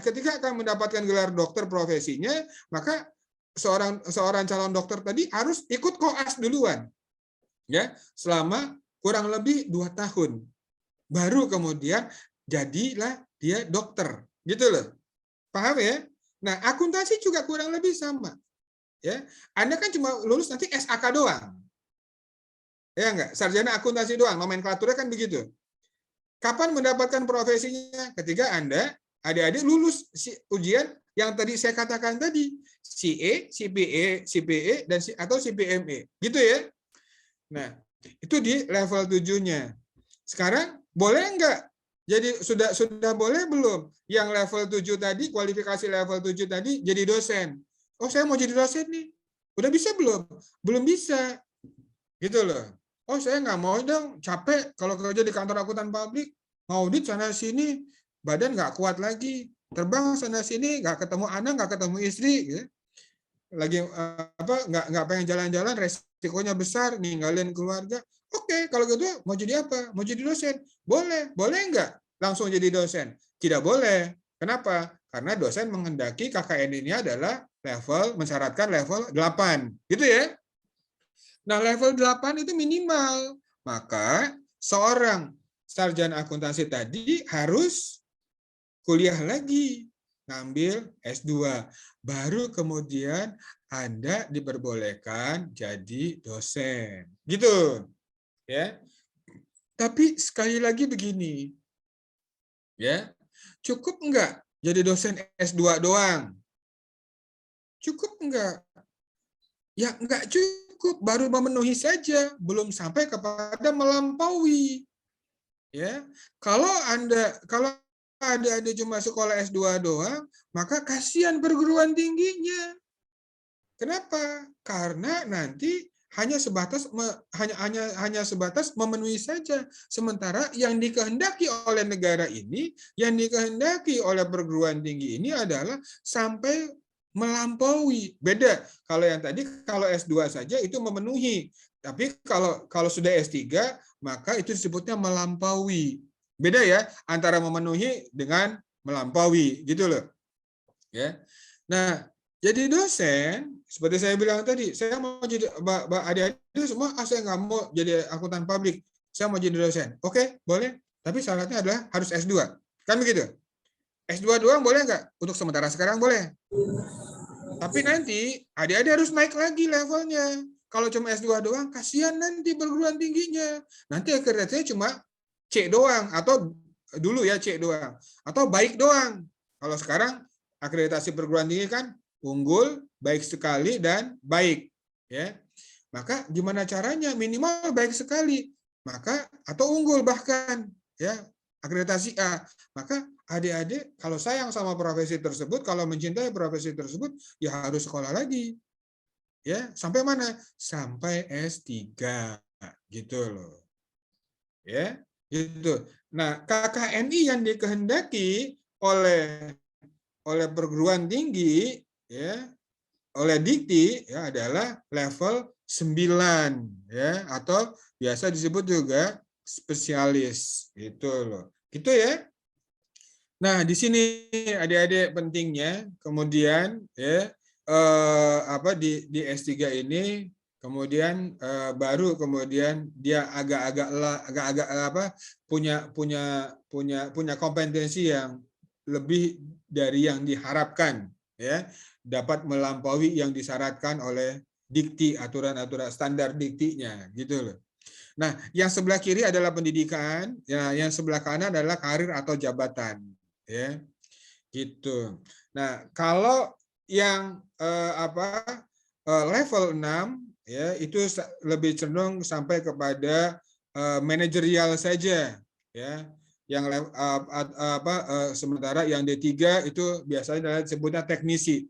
ketika akan mendapatkan gelar dokter profesinya, maka seorang calon dokter tadi harus ikut koas duluan. Ya, selama kurang lebih 2 tahun. Baru kemudian jadilah dia dokter. Gitu loh. Paham ya? Nah, akuntansi juga kurang lebih sama. Ya, Anda kan cuma lulus nanti SAK doang. Ya enggak? Sarjana akuntansi doang, nomenklaturnya kan begitu. Kapan mendapatkan profesinya? Ketika Anda adik-adik lulus ujian yang tadi saya katakan tadi, CA, CPA, CPA dan atau CPMA. Gitu ya. Nah, itu di level 7-nya. Sekarang boleh enggak? Jadi sudah boleh belum? Yang level 7 tadi, kualifikasi level 7 tadi jadi dosen. Oh, saya mau jadi dosen nih. Udah bisa belum? Belum bisa. Gitu loh. Oh, saya nggak mau dong, capek kalau kerja di kantor akuntan publik, ngaudit sana sini, badan nggak kuat lagi, terbang sana sini, nggak ketemu anak, nggak ketemu istri, gitu. Lagi nggak pengen jalan-jalan, resikonya besar, ninggalin keluarga. Oke, kalau gitu mau jadi apa? Mau jadi dosen? Boleh, boleh nggak langsung jadi dosen? Tidak boleh. Kenapa? Karena dosen menghendaki KKN ini adalah mensyaratkan level 8. Gitu ya. Nah, level 8 itu minimal. Maka seorang sarjana akuntansi tadi harus kuliah lagi, ngambil S2. Baru kemudian Anda diperbolehkan jadi dosen. Gitu. Ya. Tapi sekali lagi begini. Ya. Cukup enggak jadi dosen S2 doang? Cukup enggak? Ya enggak cukup. cukup, baru memenuhi saja, belum sampai kepada melampaui. Ya, kalau ada cuma sekolah S2 doang, maka kasihan perguruan tingginya. Kenapa? Karena nanti hanya sebatas memenuhi saja. Sementara yang dikehendaki oleh negara ini, yang dikehendaki oleh perguruan tinggi ini adalah sampai melampaui. Beda kalau yang tadi, kalau S2 saja itu memenuhi. Tapi kalau sudah S3, maka itu disebutnya melampaui. Beda ya antara memenuhi dengan melampaui, gitu loh. Ya. Nah, jadi dosen, seperti saya bilang tadi, saya mau jadi adik-adik semua, saya nggak mau jadi akuntan publik, saya mau jadi dosen. Oke, boleh. Tapi syaratnya adalah harus S2. Kan begitu? S2 doang boleh nggak? Untuk sementara sekarang boleh. Tapi nanti adik-adik harus naik lagi levelnya. Kalau cuma S2 doang, kasihan nanti perguruan tingginya. Nanti akreditasinya cuma C doang, atau dulu ya C doang, atau baik doang. Kalau sekarang akreditasi perguruan tinggi kan unggul, baik sekali, dan baik. Ya, maka gimana caranya? Minimal baik sekali, maka atau unggul bahkan, ya akreditasi A. Maka adik-adik kalau sayang sama profesi tersebut, kalau mencintai profesi tersebut, ya harus sekolah lagi. Ya, sampai mana? Sampai S3 gitu loh. Ya, gitu. Nah, KKNI yang dikehendaki oleh perguruan tinggi, ya, oleh Dikti, ya, adalah level 9, ya, atau biasa disebut juga spesialis, gitu loh. Gitu ya. Nah, di sini adik-adik pentingnya, kemudian ya di S3 ini kemudian baru kemudian dia agak-agak punya kompetensi yang lebih dari yang diharapkan, ya, dapat melampaui yang disyaratkan oleh dikti, aturan-aturan standar diktinya, gitu loh. Nah, yang sebelah kiri adalah pendidikan, ya, yang sebelah kanan adalah karir atau jabatan, ya, gitu. Nah, kalau yang level 6, ya, itu lebih cenderung sampai kepada manajerial saja, ya. Yang sementara yang D3 itu biasanya disebutnya teknisi.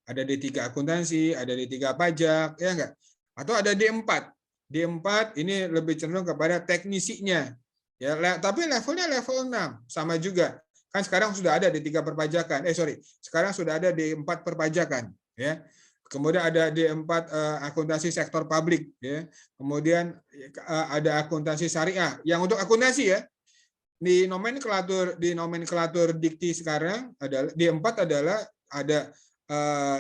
Ada D3 akuntansi, ada D3 pajak, ya enggak? Atau ada D4. D4 ini lebih cenderung kepada teknisinya. Ya, tapi levelnya level 6, sama juga. Kan sekarang sudah ada D3 perpajakan. Sekarang sudah ada D4 perpajakan, ya. Kemudian ada D4 akuntansi sektor publik, ya. Kemudian ada akuntansi syariah. Yang untuk akuntansi, ya, di nomenklatur dikti sekarang adalah D4 adalah ada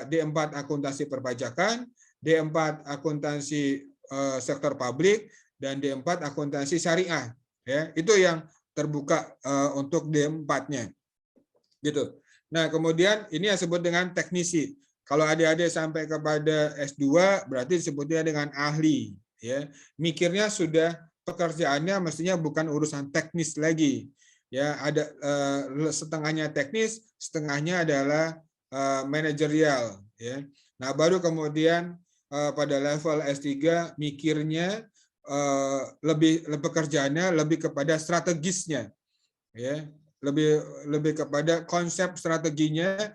D4 akuntansi perpajakan, D4 akuntansi sektor publik, dan D4 akuntansi syariah. Ya, itu yang terbuka untuk D4-nya. Gitu. Nah, kemudian ini yang disebut dengan teknisi. Kalau adik-adik sampai kepada S2 berarti disebutnya dengan ahli, ya. Mikirnya sudah pekerjaannya mestinya bukan urusan teknis lagi. Ya, ada setengahnya teknis, setengahnya adalah manajerial, ya. Nah, baru kemudian pada level S3 mikirnya lebih pekerjaannya lebih kepada strategisnya, ya, lebih kepada konsep strateginya,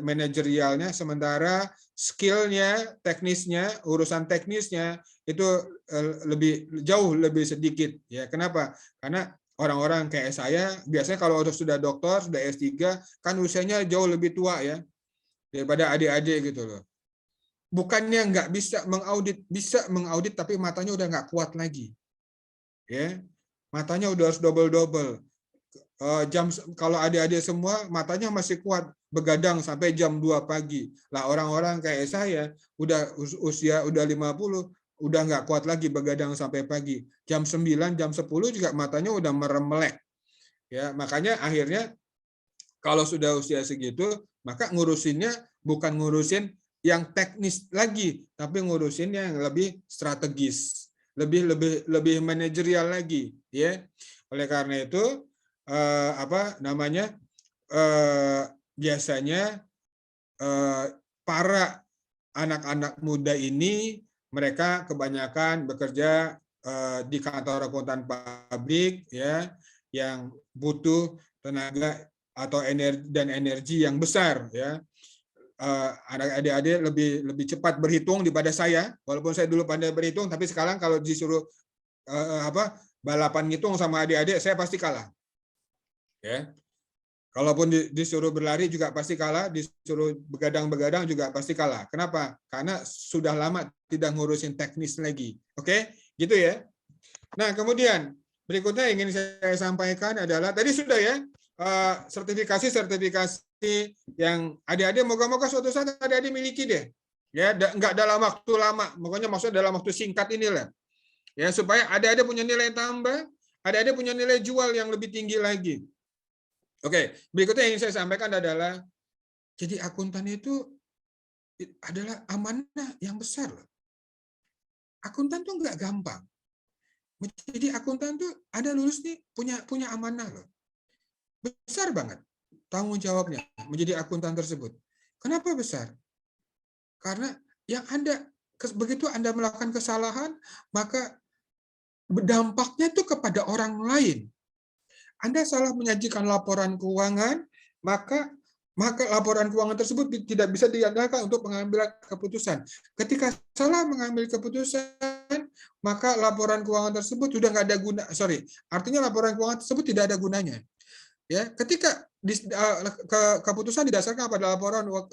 manajerialnya, sementara skillnya, teknisnya, urusan teknisnya itu jauh lebih sedikit, ya. Kenapa? Karena orang-orang kayak saya biasanya kalau sudah doktor, sudah S3 kan usianya jauh lebih tua, ya, daripada adik-adik, gitu loh. Bukannya nggak bisa mengaudit tapi matanya udah nggak kuat lagi, ya, matanya udah harus double kalau adik-adik semua matanya masih kuat begadang sampai jam 2 pagi. Lah orang-orang kayak saya udah usia udah 50 udah nggak kuat lagi begadang sampai pagi. Jam 9, jam 10 juga matanya udah merem melek. Ya, makanya akhirnya kalau sudah usia segitu, maka ngurusinnya bukan ngurusin yang teknis lagi, tapi ngurusin yang lebih strategis, lebih manajerial lagi, ya. Oleh karena itu biasanya para anak-anak muda ini mereka kebanyakan bekerja di kantor akuntan publik, ya, yang butuh tenaga atau energi yang besar, ya. Adik-adik lebih cepat berhitung daripada saya, walaupun saya dulu pandai berhitung, tapi sekarang kalau disuruh balapan ngitung sama adik-adik, saya pasti kalah, ya. Kalaupun disuruh berlari juga pasti kalah, disuruh begadang-begadang juga pasti kalah. Kenapa? Karena sudah lama tidak ngurusin teknis lagi. Oke, gitu ya. Nah, kemudian berikutnya yang ingin saya sampaikan adalah tadi sudah ya, sertifikasi yang adik-adik moga-moga suatu saat adik-adik miliki deh. Ya, nggak dalam waktu lama, pokoknya maksudnya dalam waktu singkat inilah. Ya, supaya adik-adik punya nilai tambah, adik-adik punya nilai jual yang lebih tinggi lagi. Oke, berikutnya yang saya sampaikan adalah jadi akuntan itu adalah amanah yang besar. Akuntan tuh nggak gampang. Jadi akuntan tuh ada lulus nih punya amanah loh. Besar banget tanggung jawabnya menjadi akuntan tersebut. Kenapa besar? Karena yang Anda begitu Anda melakukan kesalahan, maka dampaknya tuh kepada orang lain. Anda salah menyajikan laporan keuangan, maka laporan keuangan tersebut tidak bisa diandalkan untuk mengambil keputusan. Ketika salah mengambil keputusan, maka laporan keuangan tersebut sudah nggak ada guna. Artinya laporan keuangan tersebut tidak ada gunanya. Ya, ketika keputusan didasarkan pada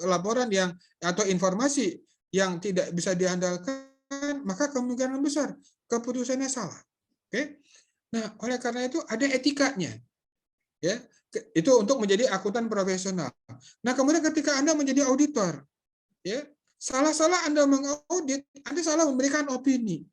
laporan yang atau informasi yang tidak bisa diandalkan, maka kemungkinan besar keputusannya salah. Oke? Nah, oleh karena itu ada etikanya. Ya, itu untuk menjadi akuntan profesional. Nah, kemudian ketika Anda menjadi auditor, ya, salah-salah Anda mengaudit, Anda salah memberikan opini.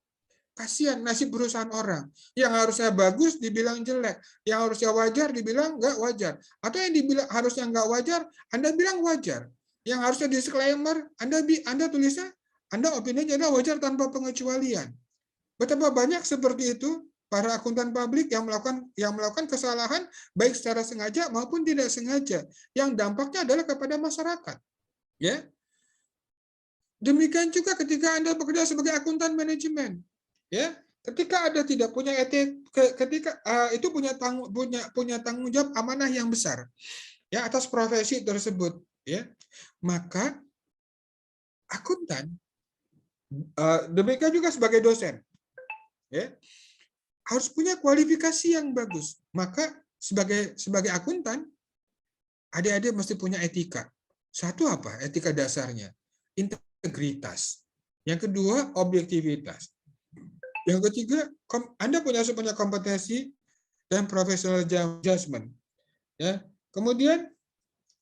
Kasihan nasib perusahaan orang. Yang harusnya bagus dibilang jelek, yang harusnya wajar dibilang nggak wajar, atau yang dibilang harusnya nggak wajar, Anda bilang wajar. Yang harusnya disclaimer, Anda tulisnya, Anda opininya adalah wajar tanpa pengecualian. Betapa banyak seperti itu para akuntan publik yang melakukan kesalahan baik secara sengaja maupun tidak sengaja, yang dampaknya adalah kepada masyarakat. Ya. Demikian juga ketika Anda bekerja sebagai akuntan manajemen. Ya, ketika Anda tidak punya etik, ketika itu punya tanggung jawab amanah yang besar ya atas profesi tersebut, ya. Maka akuntan demikian juga sebagai dosen, ya, harus punya kualifikasi yang bagus. Maka sebagai akuntan, adik-adik mesti punya etika. Satu apa? Etika dasarnya, integritas. Yang kedua, objektivitas. Yang ketiga, Anda harus punya kompetensi dan professional judgment. Ya. Kemudian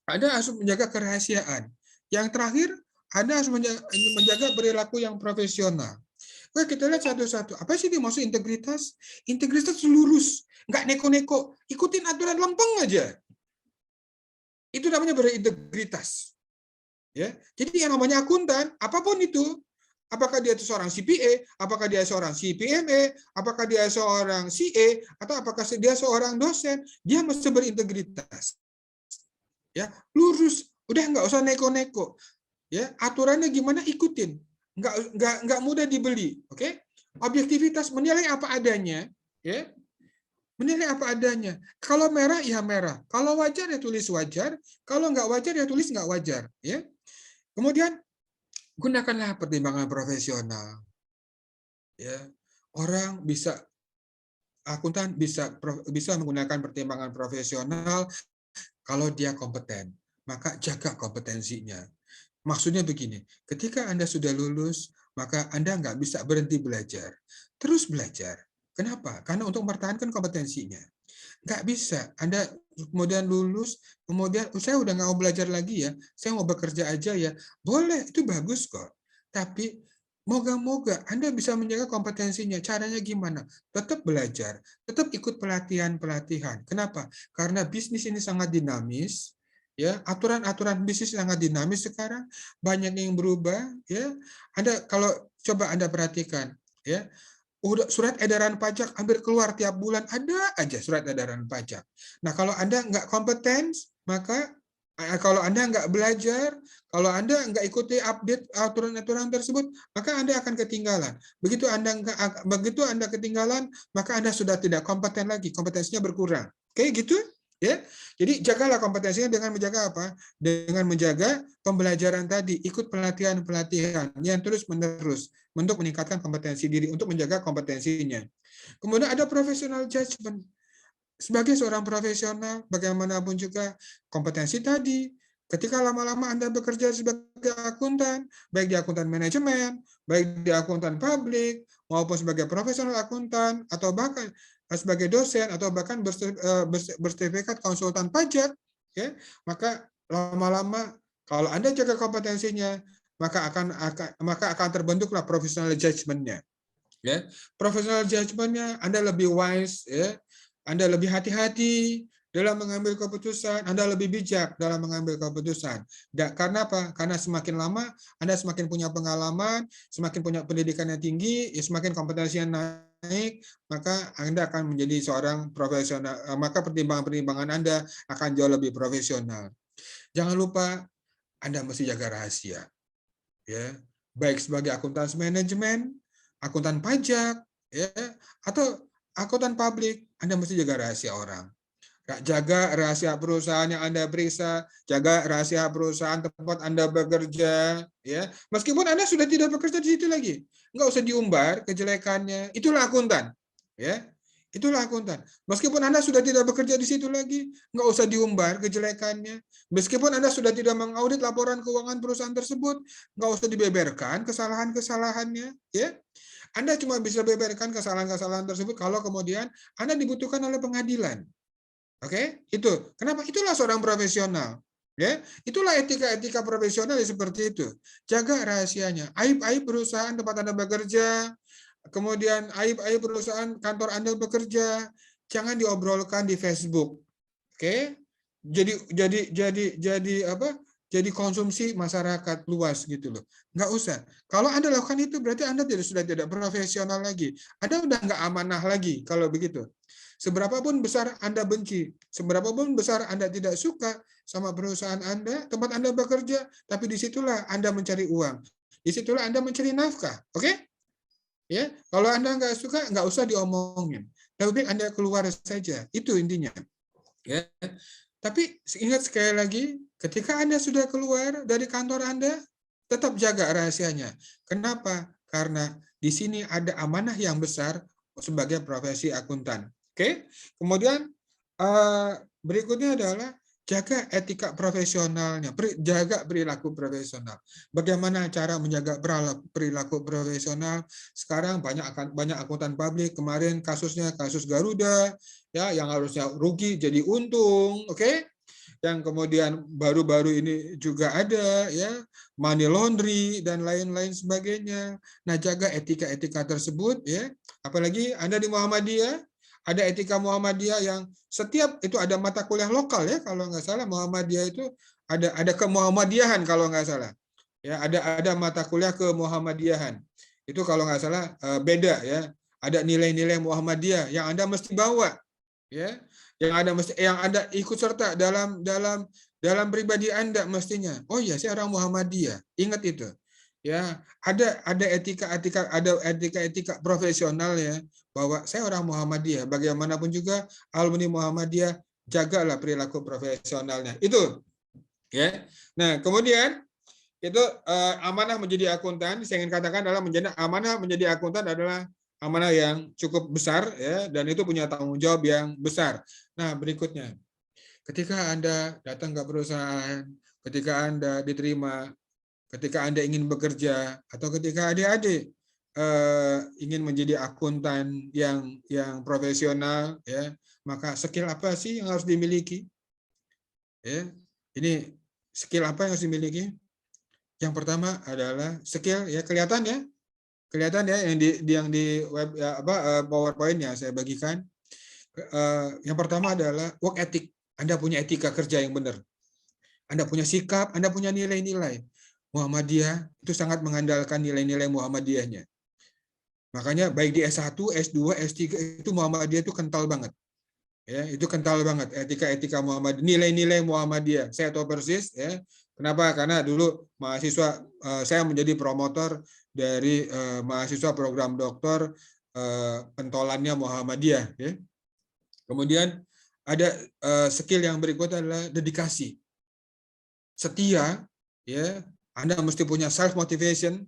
Anda harus menjaga kerahasiaan. Yang terakhir, Anda harus menjaga perilaku yang profesional. Oke, kita lihat satu-satu. Apa sih dimaksud integritas? Integritas lurus, nggak neko-neko, ikutin aturan lempeng aja. Itu namanya berintegritas. Ya, jadi yang namanya akuntan, apapun itu, apakah dia seorang CPA, apakah dia seorang CPMA, apakah dia seorang CA, atau apakah dia seorang dosen, dia mesti berintegritas. Ya, lurus, udah nggak usah neko-neko. Ya, aturannya gimana ikutin, nggak mudah dibeli. Oke, objektivitas menilai apa adanya, ya, menilai apa adanya. Kalau merah ya merah, kalau wajar ya tulis wajar, kalau nggak wajar ya tulis nggak wajar. Ya, kemudian gunakanlah pertimbangan profesional. Ya, orang bisa akuntan bisa menggunakan pertimbangan profesional kalau dia kompeten, maka jaga kompetensinya. Maksudnya begini, ketika Anda sudah lulus, maka Anda nggak bisa berhenti belajar. Terus belajar. Kenapa? Karena untuk mempertahankan kompetensinya. Nggak bisa. Anda kemudian lulus, kemudian saya udah nggak mau belajar lagi ya, saya mau bekerja aja ya. Boleh, itu bagus kok. Tapi moga-moga Anda bisa menjaga kompetensinya. Caranya gimana? Tetap belajar, tetap ikut pelatihan-pelatihan. Kenapa? Karena bisnis ini sangat dinamis. Ya, aturan-aturan bisnis sangat dinamis sekarang, banyak yang berubah. Ya, Anda kalau coba Anda perhatikan, ya, udah surat edaran pajak hampir keluar tiap bulan, ada aja surat edaran pajak. Nah, kalau Anda nggak kompeten, maka Kalau Anda nggak belajar, kalau Anda nggak ikuti update aturan-aturan tersebut, maka Anda akan ketinggalan. Begitu Anda ketinggalan, maka Anda sudah tidak kompeten lagi, kompetensinya berkurang. Oke, gitu ya. Jadi jagalah kompetensinya dengan menjaga apa? Dengan menjaga pembelajaran tadi, ikut pelatihan-pelatihan yang terus-menerus untuk meningkatkan kompetensi diri, untuk menjaga kompetensinya. Kemudian ada professional judgment. Sebagai seorang profesional, bagaimanapun juga kompetensi tadi, ketika lama-lama Anda bekerja sebagai akuntan, baik di akuntan manajemen, baik di akuntan publik, maupun sebagai profesional akuntan, atau bahkan sebagai dosen, atau bahkan bersertifikat konsultan pajak, ya, maka lama-lama kalau Anda jaga kompetensinya, maka akan terbentuklah professional judgment-nya. Ya, professional judgment-nya Anda lebih wise, ya, Anda lebih hati-hati dalam mengambil keputusan, Anda lebih bijak dalam mengambil keputusan. Karena apa? Karena semakin lama Anda semakin punya pengalaman, semakin punya pendidikan yang tinggi, ya semakin kompetensinya naik, maka Anda akan menjadi seorang profesional, maka pertimbangan-pertimbangan Anda akan jauh lebih profesional. Jangan lupa Anda mesti jaga rahasia. Ya, baik sebagai akuntan manajemen, akuntan pajak, ya, atau akuntan publik, Anda mesti jaga rahasia orang. Jaga rahasia perusahaan yang Anda periksa, jaga rahasia perusahaan tempat Anda bekerja, ya. Meskipun Anda sudah tidak bekerja di situ lagi, nggak usah diumbar kejelekannya. Itulah akuntan, ya. Itulah akuntan. Meskipun Anda sudah tidak bekerja di situ lagi, nggak usah diumbar kejelekannya. Meskipun Anda sudah tidak mengaudit laporan keuangan perusahaan tersebut, nggak usah dibeberkan kesalahan-kesalahannya, ya. Anda cuma bisa beberkan kesalahan-kesalahan tersebut kalau kemudian Anda dibutuhkan oleh pengadilan. Oke, itu. Kenapa? Itulah seorang profesional. Ya, itulah etika-etika profesional seperti itu. Jaga rahasianya. Aib-aib perusahaan tempat Anda bekerja, kemudian aib-aib perusahaan kantor Anda bekerja, jangan diobrolkan di Facebook. Oke? Jadi apa? Jadi konsumsi masyarakat luas gitu loh. Nggak usah. Kalau Anda lakukan itu berarti Anda sudah tidak profesional lagi. Anda udah nggak amanah lagi kalau begitu. Seberapapun besar Anda benci, seberapapun besar Anda tidak suka sama perusahaan Anda, tempat Anda bekerja, tapi disitulah Anda mencari uang. Disitulah Anda mencari nafkah. Oke? Ya, kalau Anda nggak suka, nggak usah diomongin. Lebih baik Anda keluar saja. Itu intinya. Ya. Tapi ingat sekali lagi, ketika Anda sudah keluar dari kantor Anda, tetap jaga rahasianya. Kenapa? Karena di sini ada amanah yang besar sebagai profesi akuntan. Oke? Kemudian berikutnya adalah jaga etika profesionalnya, jaga perilaku profesional. Bagaimana cara menjaga perilaku profesional? Sekarang banyak akuntan publik, kemarin kasus Garuda, ya, yang harusnya rugi jadi untung, oke? Yang kemudian baru-baru ini juga ada, ya, money laundry dan lain-lain sebagainya. Nah, jaga etika-etika tersebut, ya. Apalagi Anda di Muhammadiyah, ada etika Muhammadiyah yang setiap itu ada mata kuliah lokal, ya, kalau nggak salah Muhammadiyah itu ada kemuhammadiyahan kalau nggak salah, ya, ada mata kuliah kemuhammadiyahan itu kalau nggak salah beda, ya, ada nilai-nilai Muhammadiyah yang Anda mesti bawa, ya, yang Anda ikut serta dalam pribadi Anda mestinya. Oh ya, saya orang Muhammadiyah, ingat itu. Ya, ada etika profesional, ya, bahwa saya orang Muhammadiyah. Bagaimanapun juga alumni Muhammadiyah, jagalah perilaku profesionalnya. Itu, ya. Nah, kemudian itu amanah menjadi akuntan. Saya ingin katakan adalah amanah menjadi akuntan adalah amanah yang cukup besar, ya, dan itu punya tanggung jawab yang besar. Nah, berikutnya, ketika Anda datang ke perusahaan, ketika Anda diterima, ketika Anda ingin bekerja, atau ketika adik-adik ingin menjadi akuntan yang profesional, ya, maka skill apa sih yang harus dimiliki? Ya, ini skill apa yang harus dimiliki? Yang pertama adalah skill, ya, kelihatan ya yang di web, ya, PowerPoint yang saya bagikan. Yang pertama adalah work ethic. Anda punya etika kerja yang benar. Anda punya sikap, Anda punya nilai-nilai. Muhammadiyah itu sangat mengandalkan nilai-nilai Muhammadiyahnya. Makanya baik di S1, S2, S3 itu Muhammadiyah itu kental banget. Ya, itu kental banget etika-etika Muhammadiyah, nilai-nilai Muhammadiyah. Saya tahu persis ya. Kenapa? Karena dulu mahasiswa saya menjadi promotor dari mahasiswa program doktor pentolannya Muhammadiyah ya. Kemudian ada skill yang berikut adalah dedikasi. Setia ya. Anda mesti punya self motivation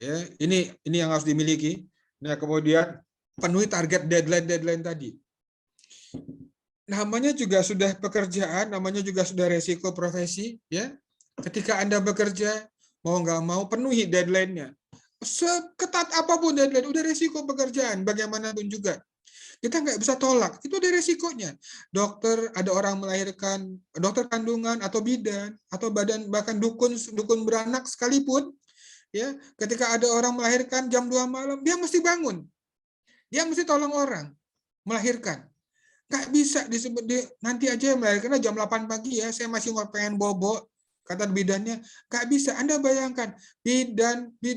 ya. Ini yang harus dimiliki. Nah, kemudian penuhi target deadline tadi. Namanya juga sudah pekerjaan, namanya juga sudah resiko profesi, ya. Ketika Anda bekerja, mau nggak mau penuhi deadline-nya. Seketat apapun deadline, udah resiko pekerjaan, bagaimanapun juga. Kita nggak bisa tolak, itu udah resikonya. Dokter, ada orang melahirkan, dokter kandungan atau bidan, atau bahkan dukun beranak sekalipun, ya, ketika ada orang melahirkan jam 2 malam, dia mesti bangun. Dia mesti tolong orang melahirkan. Nggak bisa disebut nanti aja melahirkan jam 8 pagi ya, saya masih pengen bobo, kata bidannya. Nggak bisa. Anda bayangkan,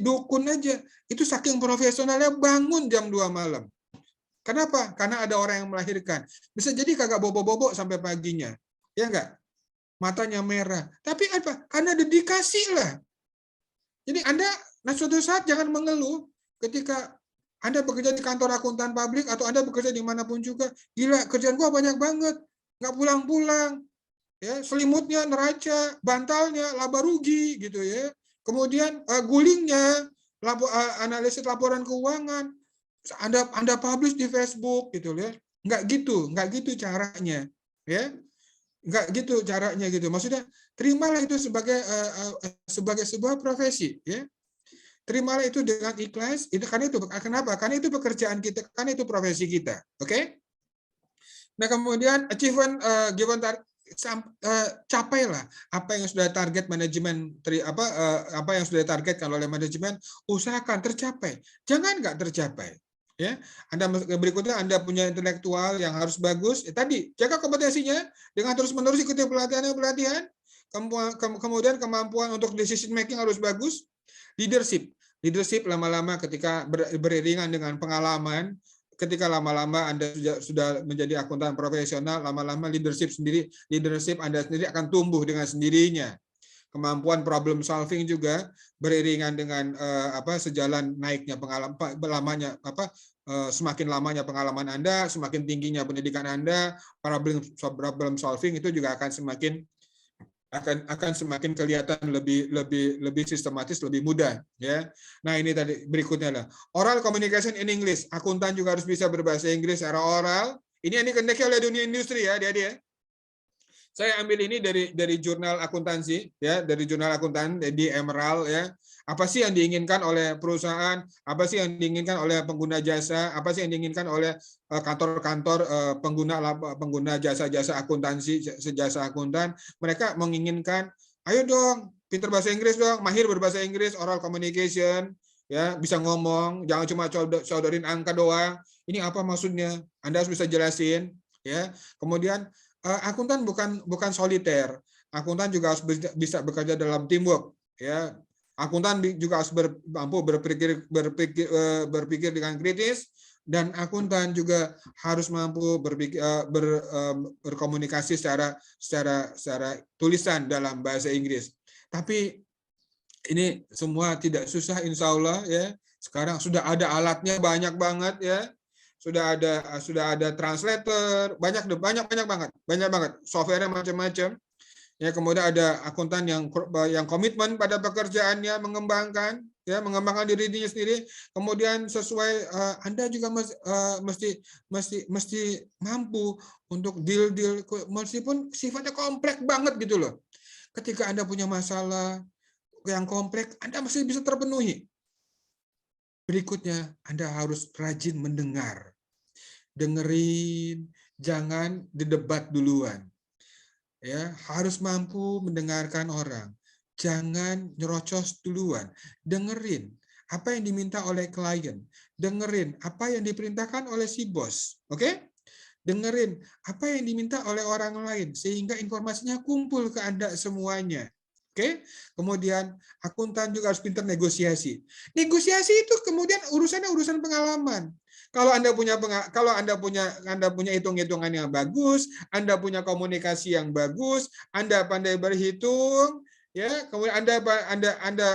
dukun aja, itu saking profesionalnya bangun jam 2 malam. Kenapa? Karena ada orang yang melahirkan. Bisa jadi kagak bobo-bobo sampai paginya. Ya enggak? Matanya merah. Tapi apa? Karena dedikasi lah. Jadi Anda, suatu saat jangan mengeluh ketika Anda bekerja di kantor akuntan publik atau Anda bekerja dimanapun juga, gila kerjaan gua banyak banget, nggak pulang-pulang, ya selimutnya neraca, bantalnya laba rugi gitu ya, kemudian gulingnya, analisis laporan keuangan, Anda publish di Facebook gitu ya, nggak gitu caranya, ya nggak gitu caranya gitu, maksudnya terimalah itu sebagai sebuah profesi ya. Terimalah itu dengan ikhlas, itu karena itu kenapa? Karena itu pekerjaan kita, karena itu profesi kita. Oke? Nah, kemudian achievement given capailah apa yang sudah target manajemen apa yang sudah ditargetkan oleh manajemen, usahakan tercapai. Jangan nggak tercapai. Ya, Anda berikutnya Anda punya intelektual yang harus bagus. Tadi jaga kompetensinya dengan terus-menerus ikuti pelatihan. Kemudian kemampuan untuk decision making harus bagus. Leadership lama-lama ketika beriringan dengan pengalaman, ketika lama-lama Anda sudah menjadi akuntan profesional, lama-lama leadership Anda sendiri akan tumbuh dengan sendirinya. Kemampuan problem solving juga beriringan dengan sejalan naiknya pengalaman semakin lamanya pengalaman Anda, semakin tingginya pendidikan Anda, problem solving itu juga akan semakin kelihatan lebih sistematis, lebih mudah ya. Nah, ini tadi berikutnya lah. Oral communication in English. Akuntan juga harus bisa berbahasa Inggris secara oral. Ini kendaki oleh dunia industri ya, dia. Saya ambil ini dari jurnal akuntansi ya, dari jurnal akuntan di Emerald ya. Apa sih yang diinginkan oleh perusahaan? Apa sih yang diinginkan oleh pengguna jasa? Apa sih yang diinginkan oleh kantor-kantor pengguna jasa-jasa akuntansi, sejasa akuntan? Mereka menginginkan, ayo dong, pinter bahasa Inggris dong, mahir berbahasa Inggris, oral communication, ya bisa ngomong, jangan cuma codorin angka doang. Ini apa maksudnya? Anda harus bisa jelasin, ya. Kemudian akuntan bukan soliter. Akuntan juga harus bisa bekerja dalam teamwork, ya. Akuntan juga harus mampu berpikir dengan kritis, dan akuntan juga harus mampu berkomunikasi secara tulisan dalam bahasa Inggris. Tapi ini semua tidak susah, insya Allah ya. Sekarang sudah ada alatnya banyak banget ya. Sudah ada translator, banyak banget. Software-nya macam-macam. Ya, kemudian ada akuntan yang komitmen pada pekerjaannya, mengembangkan dirinya sendiri. Kemudian sesuai Anda juga mesti mampu untuk deal meskipun sifatnya kompleks banget gitu loh. Ketika Anda punya masalah yang kompleks, Anda masih bisa terpenuhi. Berikutnya, Anda harus rajin mendengar. Dengerin, jangan didebat duluan. Ya, harus mampu mendengarkan orang. Jangan nyerocos duluan. Dengerin apa yang diminta oleh klien. Dengerin apa yang diperintahkan oleh si bos. Oke? Dengerin apa yang diminta oleh orang lain sehingga informasinya kumpul ke Anda semuanya. Oke? Kemudian akuntan juga harus pintar negosiasi. Negosiasi itu kemudian urusan pengalaman. Kalau Anda punya hitung-hitungan yang bagus, Anda punya komunikasi yang bagus, Anda pandai berhitung, ya, kemudian Anda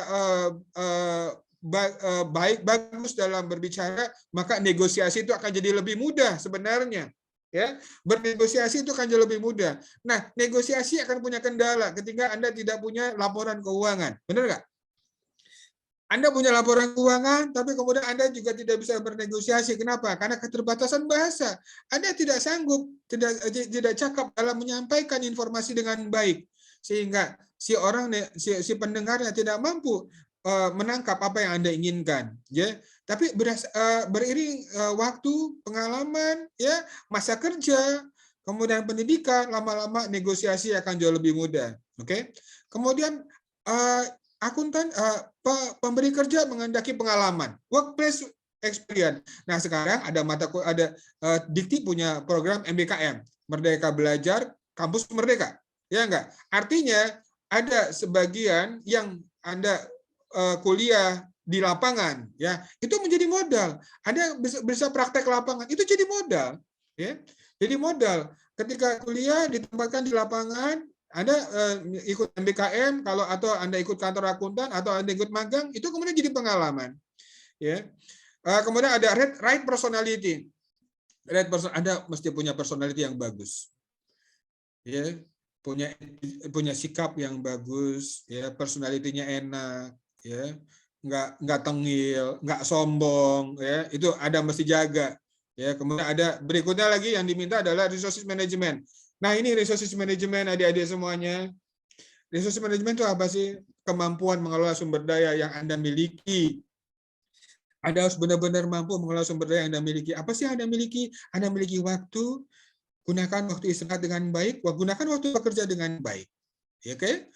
bagus dalam berbicara, maka negosiasi itu akan jadi lebih mudah sebenarnya. Ya, bernegosiasi itu akan jadi lebih mudah. Nah, negosiasi akan punya kendala ketika Anda tidak punya laporan keuangan. Benar nggak? Anda punya laporan keuangan, tapi kemudian Anda juga tidak bisa bernegosiasi. Kenapa? Karena keterbatasan bahasa. Anda tidak sanggup, tidak cakap dalam menyampaikan informasi dengan baik, sehingga si pendengarnya tidak mampu menangkap apa yang Anda inginkan. Ya, tapi beriring waktu, pengalaman, ya, masa kerja, kemudian pendidikan, lama-lama negosiasi akan jauh lebih mudah. Oke? Kemudian pemberi kerja menghendaki pengalaman, workplace experience. Nah, sekarang ada Dikti punya program MBKM, Merdeka Belajar Kampus Merdeka. Ya enggak? Artinya ada sebagian yang Anda kuliah di lapangan, ya, itu menjadi modal. Anda bisa praktek lapangan, itu jadi modal, ya. Jadi modal. Ketika kuliah ditempatkan di lapangan, Anda ikut MBKM, atau Anda ikut kantor akuntan, atau Anda ikut magang, itu kemudian jadi pengalaman. Ya. Kemudian ada right personality. Anda mesti punya personality yang bagus. Ya, punya sikap yang bagus, ya, personality-nya enak, ya, nggak tengil, nggak sombong, ya, itu ada mesti jaga. Ya, kemudian ada berikutnya lagi yang diminta adalah resources management. Nah, ini resources management adik-adik semuanya. Resources management itu apa sih? Kemampuan mengelola sumber daya yang Anda miliki. Anda harus benar-benar mampu mengelola sumber daya yang Anda miliki. Apa sih yang Anda miliki? Anda miliki waktu, gunakan waktu istirahat dengan baik, gunakan waktu bekerja dengan baik. Ya, oke?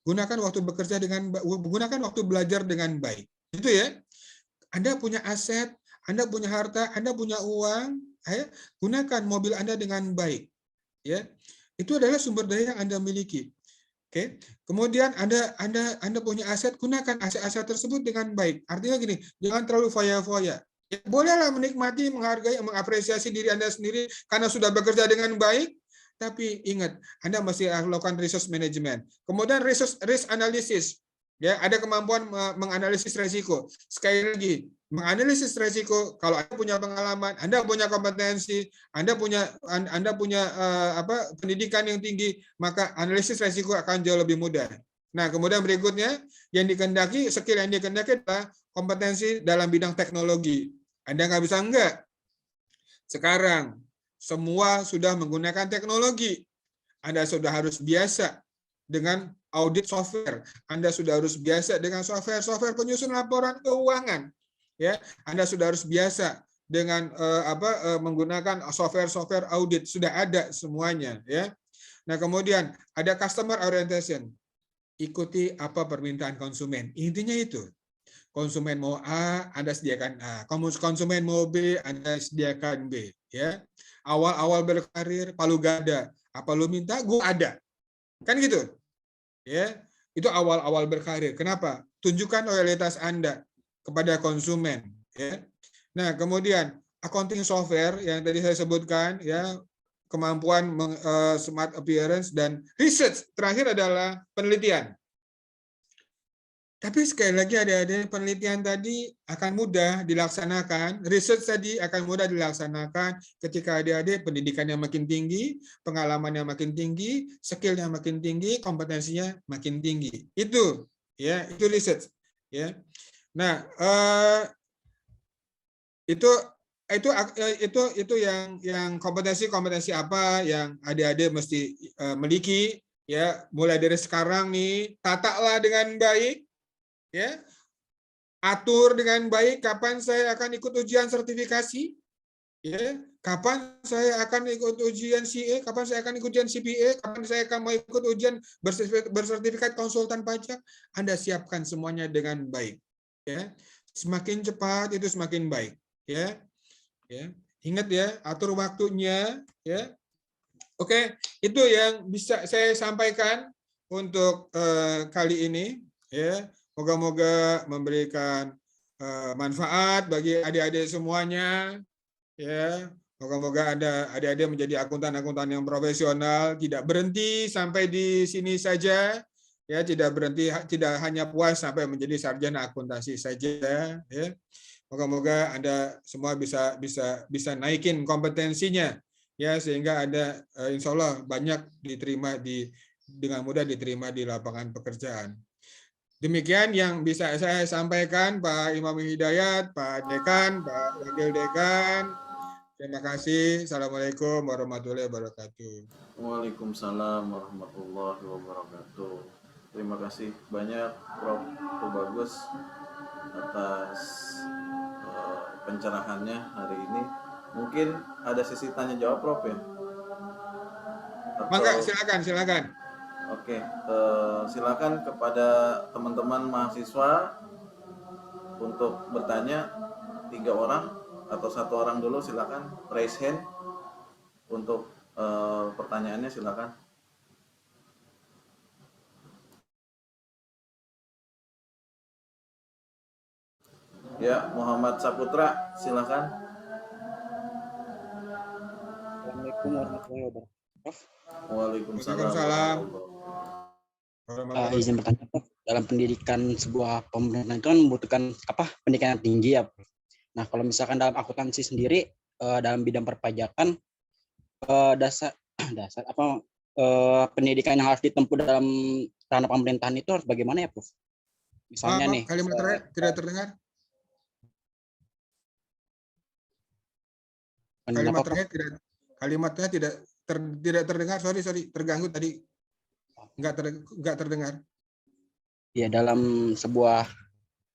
Gunakan waktu bekerja gunakan waktu belajar dengan baik. Itu ya. Anda punya aset, Anda punya harta, Anda punya uang, ya, gunakan mobil Anda dengan baik. Ya, itu adalah sumber daya yang Anda miliki. Oke, kemudian Anda punya aset, gunakan aset-aset tersebut dengan baik. Artinya gini, jangan terlalu foya-foya. Ya, bolehlah menikmati, menghargai, mengapresiasi diri Anda sendiri karena sudah bekerja dengan baik, tapi ingat, Anda masih lakukan resource management. Kemudian risk analysis. Ya, ada kemampuan menganalisis resiko. Sekali lagi, menganalisis resiko, kalau Anda punya pengalaman, Anda punya kompetensi, Anda punya pendidikan yang tinggi, maka analisis resiko akan jauh lebih mudah. Nah, kemudian berikutnya skill yang dikendaki adalah kompetensi dalam bidang teknologi. Anda nggak bisa enggak. Sekarang semua sudah menggunakan teknologi. Anda sudah harus biasa dengan audit software. Anda sudah harus biasa dengan software penyusun laporan keuangan. Ya, Anda sudah harus biasa dengan menggunakan software audit. Sudah ada semuanya, ya. Nah, kemudian ada customer orientation. Ikuti apa permintaan konsumen. Intinya itu. Konsumen mau A, Anda sediakan A. Konsumen mau B, Anda sediakan B. Ya, awal-awal berkarir palu gada. Apa lu minta, gue ada. Kan gitu. Ya, itu awal-awal berkarir. Kenapa? Tunjukkan loyalitas Anda kepada konsumen. Ya. Nah, kemudian accounting software yang tadi saya sebutkan, ya, kemampuan smart appearance dan research. Terakhir adalah penelitian. Tapi sekali lagi adik-adik, penelitian tadi akan mudah dilaksanakan, research tadi akan mudah dilaksanakan ketika adik-adik pendidikannya makin tinggi, pengalamannya makin tinggi, skillnya makin tinggi, kompetensinya makin tinggi. Itu, ya, itu research. Ya. Nah, itu yang kompetensi apa yang adik-adik mesti miliki, ya, mulai dari sekarang nih, tatalah dengan baik. Ya, atur dengan baik kapan saya akan ikut ujian sertifikasi, ya, kapan saya akan ikut ujian CA, kapan saya akan ikut ujian CPA, kapan saya akan mau ikut ujian bersertifikat konsultan pajak. Anda siapkan semuanya dengan baik, ya. Semakin cepat itu semakin baik, ya. Ya, ingat ya, atur waktunya, ya. Oke, itu yang bisa saya sampaikan untuk kali ini, ya. Moga-moga memberikan manfaat bagi adik-adik semuanya. Ya, moga-moga ada adik-adik menjadi akuntan-akuntan yang profesional, tidak berhenti sampai di sini saja. Ya, tidak berhenti, tidak hanya puas sampai menjadi sarjana akuntansi saja. Ya, moga-moga Anda semua bisa naikin kompetensinya, ya sehingga ada insya Allah banyak diterima dengan mudah diterima di lapangan pekerjaan. Demikian yang bisa saya sampaikan, Pak Imam Hidayat, Pak Dekan, Pak Wakil Dekan. Terima kasih. Assalamualaikum warahmatullahi wabarakatuh. Waalaikumsalam warahmatullahi wabarakatuh. Terima kasih banyak Prof. Bagus atas pencerahannya hari ini. Mungkin ada sesi tanya jawab Prof ya? Mangga, silakan. Oke, silakan kepada teman-teman mahasiswa untuk bertanya, 3 orang atau 1 orang dulu, silakan raise hand untuk pertanyaannya, silakan. Ya, Muhammad Saputra, silakan. Assalamualaikum warahmatullahi wabarakatuh. Waalaikumsalam. Izin bertanya, Prof. Dalam pendidikan sebuah pemerintahan itu kan membutuhkan pendidikan yang tinggi ya, Prof. Nah, kalau misalkan dalam akuntansi sendiri dalam bidang perpajakan dasar pendidikan yang harus ditempuh dalam ranah pemerintahan itu harus bagaimana ya, Prof? Misalnya nih. Kalimat terakhir tidak terdengar. Kalimatnya tidak terdengar. Sorry, terganggu tadi. Enggak terdengar. Ya, dalam sebuah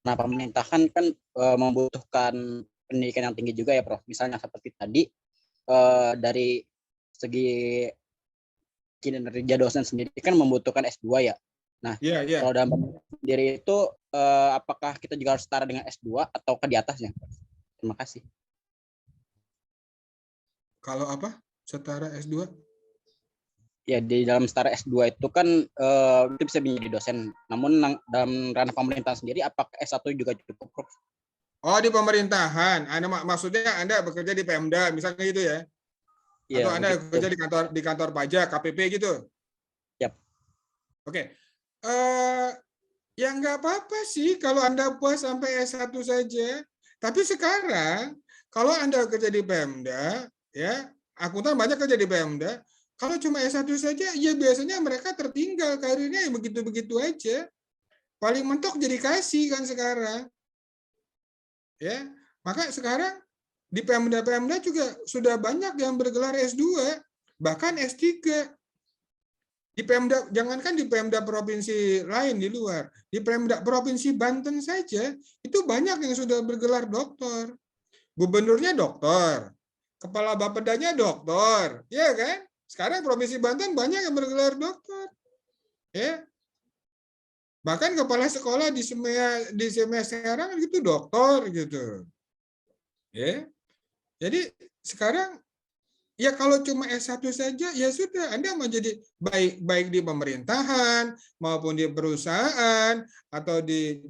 pemerintahan kan membutuhkan pendidikan yang tinggi juga ya, Prof. Misalnya seperti tadi dari segi kinerja dosen sendiri kan membutuhkan S2 ya. Nah, kalau dalam sendiri itu apakah kita juga harus setara dengan S2 atau ke di atasnya? Terima kasih. Kalau apa? Setara S2? Ya, di dalam setara S2 itu kan itu bisa menjadi dosen. Namun dalam ranah pemerintahan sendiri apakah S1 juga cukup, Prof? Oh, di pemerintahan. Maksudnya Anda bekerja di Pemda, misalnya gitu ya? Atau Anda bekerja di kantor pajak, KPP gitu? Yap. Oke. Ya nggak apa-apa sih kalau Anda puas sampai S1 saja. Tapi sekarang, kalau Anda kerja di Pemda, ya, akuntan banyak kerja di Pemda, kalau cuma S1 saja, ya biasanya mereka tertinggal karirnya ya begitu-begitu aja. Paling mentok jadi kasih kan sekarang. Ya, maka sekarang di Pemda-Pemda juga sudah banyak yang bergelar S2, bahkan S3. Di Pemda, jangankan di Pemda provinsi lain di luar, di Pemda provinsi Banten saja itu banyak yang sudah bergelar doktor. Gubernurnya doktor, kepala Bapedanya doktor, ya kan? Sekarang provinsi Banten banyak yang bergelar doktor. Ya. Bahkan kepala sekolah di Semea sekarang itu doktor gitu. Ya. Jadi sekarang ya kalau cuma S1 saja ya sudah, Anda mau jadi baik di pemerintahan maupun di perusahaan atau di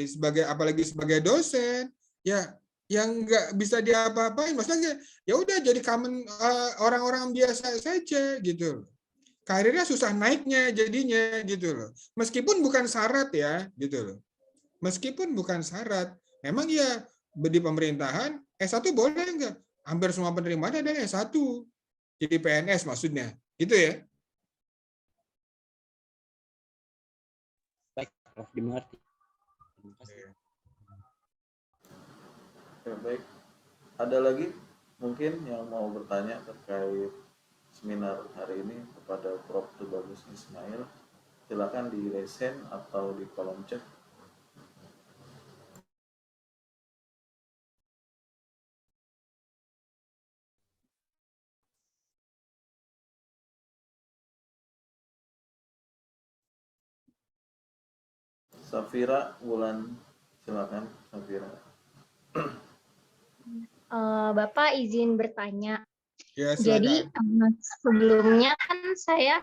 sebagai apalagi sebagai dosen ya yang nggak bisa diapa-apain, maksudnya ya udah jadi common orang-orang biasa saja gitu. Karirnya susah naiknya jadinya gitu loh. Meskipun bukan syarat ya gitu loh. Meskipun bukan syarat. Memang ya di pemerintahan S1 boleh enggak? Hampir semua penerimaan ada S1. Jadi PNS maksudnya. Gitu ya. Baik, Prof, dimengerti. Oke, baik. Ada lagi mungkin yang mau bertanya terkait seminar hari ini kepada Prof. Bagus Ismail? Silakan di raise hand atau di kolom chat. Safira Wulan, silakan Safira. Bapak izin bertanya. Ya, jadi sebelumnya kan saya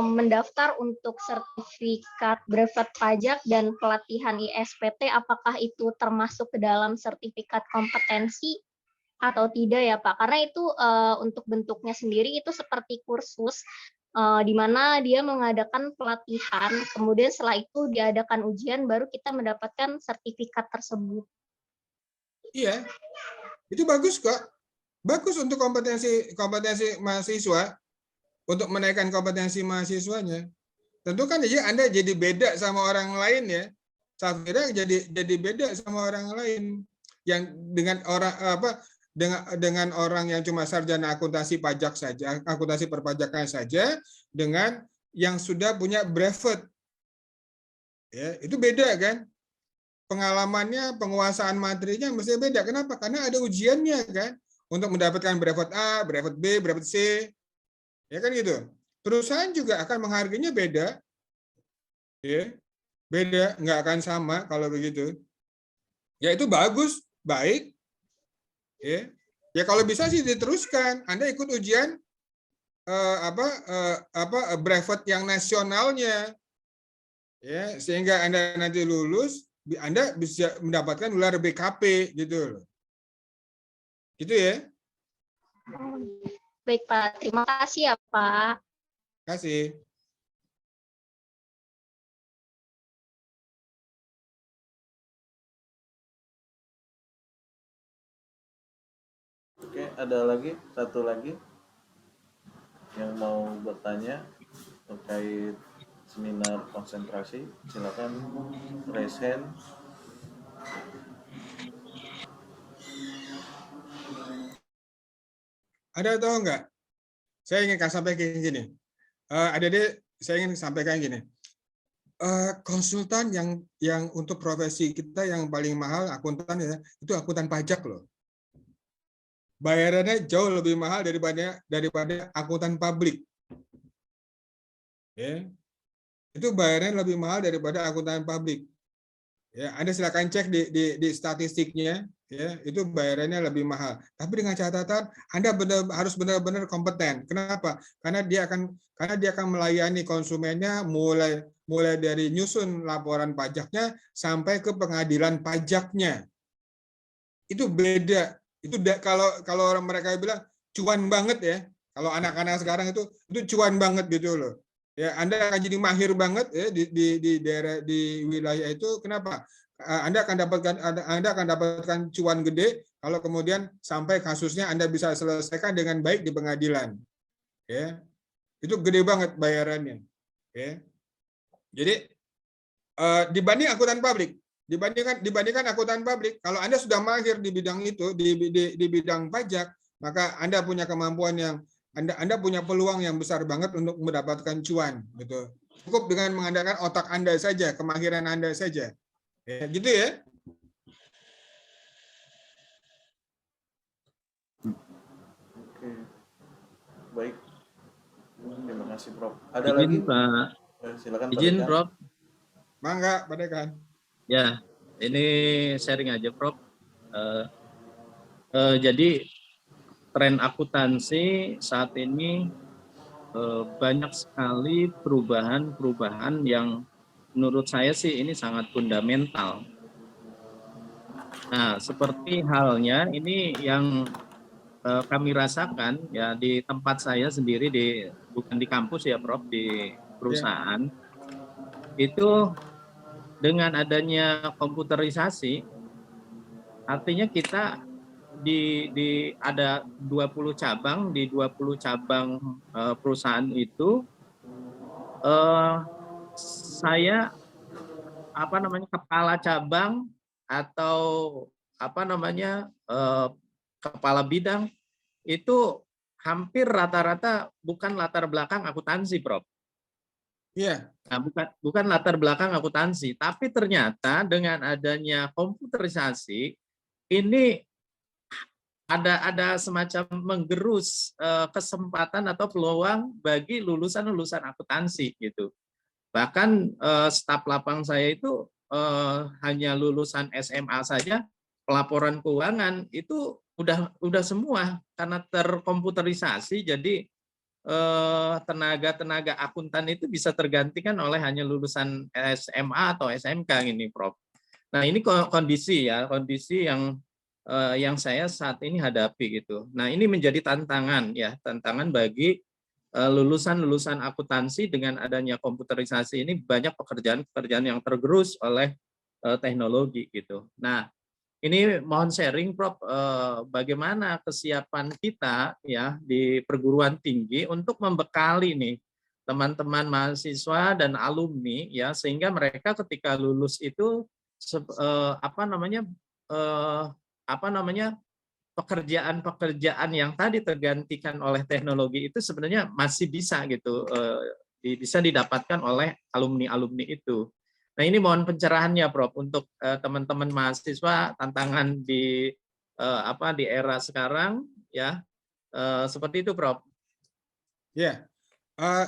mendaftar untuk sertifikat brevet pajak dan pelatihan ISPT, apakah itu termasuk ke dalam sertifikat kompetensi atau tidak ya Pak? Karena itu untuk bentuknya sendiri itu seperti kursus di mana dia mengadakan pelatihan, kemudian setelah itu diadakan ujian, baru kita mendapatkan sertifikat tersebut. Iya, itu bagus kok. Bagus untuk kompetensi mahasiswa, untuk menaikkan kompetensi mahasiswanya. Tentu kan Anda jadi beda sama orang lain ya. Safira jadi beda sama orang lain yang dengan orang yang cuma sarjana akuntansi pajak saja, akuntansi perpajakan saja, dengan yang sudah punya brevet. Ya, itu beda kan? Pengalamannya, penguasaan materinya mesti beda. Kenapa? Karena ada ujiannya kan, untuk mendapatkan brevet A, brevet B, brevet C, ya kan gitu. Perusahaan juga akan menghargainya beda, ya, beda, nggak akan sama kalau begitu. Ya itu bagus, baik, ya. Ya kalau bisa sih diteruskan. Anda ikut ujian brevet yang nasionalnya, ya, sehingga Anda nanti lulus. Anda bisa mendapatkan gelar BKP gitu loh. Gitu ya. Baik Pak, terima kasih ya Pak. Terima kasih. Oke, ada lagi satu lagi yang mau bertanya terkait seminar konsentrasi, silakan raise hand. Ada atau enggak? Saya ingin sampaikan gini. Saya ingin sampaikan gini. Konsultan yang untuk profesi kita yang paling mahal akuntan ya, itu akuntan pajak loh. Bayarannya jauh lebih mahal daripada akuntan publik. Ya. Itu bayarannya lebih mahal daripada akuntan publik. Ya, Anda silakan cek di statistiknya, ya, itu bayarannya lebih mahal. Tapi dengan catatan Anda harus benar-benar kompeten. Kenapa? Karena dia akan melayani konsumennya mulai dari nyusun laporan pajaknya sampai ke pengadilan pajaknya. Itu beda. Itu kalau orang mereka bilang cuan banget ya. Kalau anak-anak sekarang itu cuan banget gitu loh. Ya, Anda akan jadi mahir banget ya di daerah di wilayah itu. Kenapa? Anda akan dapatkan cuan gede kalau kemudian sampai kasusnya Anda bisa selesaikan dengan baik di pengadilan. Ya. Itu gede banget bayarannya. Ya. Jadi dibanding akuntan publik, kalau Anda sudah mahir di bidang itu, di bidang pajak, maka Anda punya kemampuan yang Anda punya peluang yang besar banget untuk mendapatkan cuan, gitu. Cukup dengan mengandalkan otak Anda saja, kemahiran Anda saja. Ya, gitu ya. Oke. Baik. Terima kasih, Prof. Ada Izin, lagi? Pak. Silakan Izin, Pak. Prof. Mangga, Pak Dekan. Ya, ini sharing aja, Prof. Jadi tren akuntansi saat ini banyak sekali perubahan yang menurut saya sih ini sangat fundamental. Nah, seperti halnya ini yang kami rasakan ya di tempat saya sendiri, bukan di kampus ya, Prof, di perusahaan. Itu dengan adanya komputerisasi, artinya kita ada 20 cabang, di 20 cabang perusahaan itu saya kepala cabang atau kepala bidang itu hampir rata-rata bukan latar belakang akuntansi, Prof. Iya. Nah, bukan latar belakang akuntansi, tapi ternyata dengan adanya komputerisasi ini ada semacam menggerus kesempatan atau peluang bagi lulusan akuntansi gitu. Bahkan staf lapang saya itu hanya lulusan SMA saja, pelaporan keuangan itu udah semua karena terkomputerisasi. Jadi tenaga-tenaga akuntan itu bisa tergantikan oleh hanya lulusan SMA atau SMK ini, Prof. Nah, ini kondisi yang saya saat ini hadapi gitu. Nah, ini menjadi tantangan bagi lulusan-lulusan akuntansi. Dengan adanya komputerisasi ini banyak pekerjaan-pekerjaan yang tergerus oleh teknologi gitu. Nah, ini mohon sharing Prof, bagaimana kesiapan kita ya di perguruan tinggi untuk membekali nih teman-teman mahasiswa dan alumni ya, sehingga mereka ketika lulus itu pekerjaan-pekerjaan yang tadi tergantikan oleh teknologi itu sebenarnya masih bisa gitu, bisa didapatkan oleh alumni-alumni itu. Nah, ini mohon pencerahannya, Prof, untuk teman-teman mahasiswa, tantangan di era sekarang ya, seperti itu, Prof. Ya,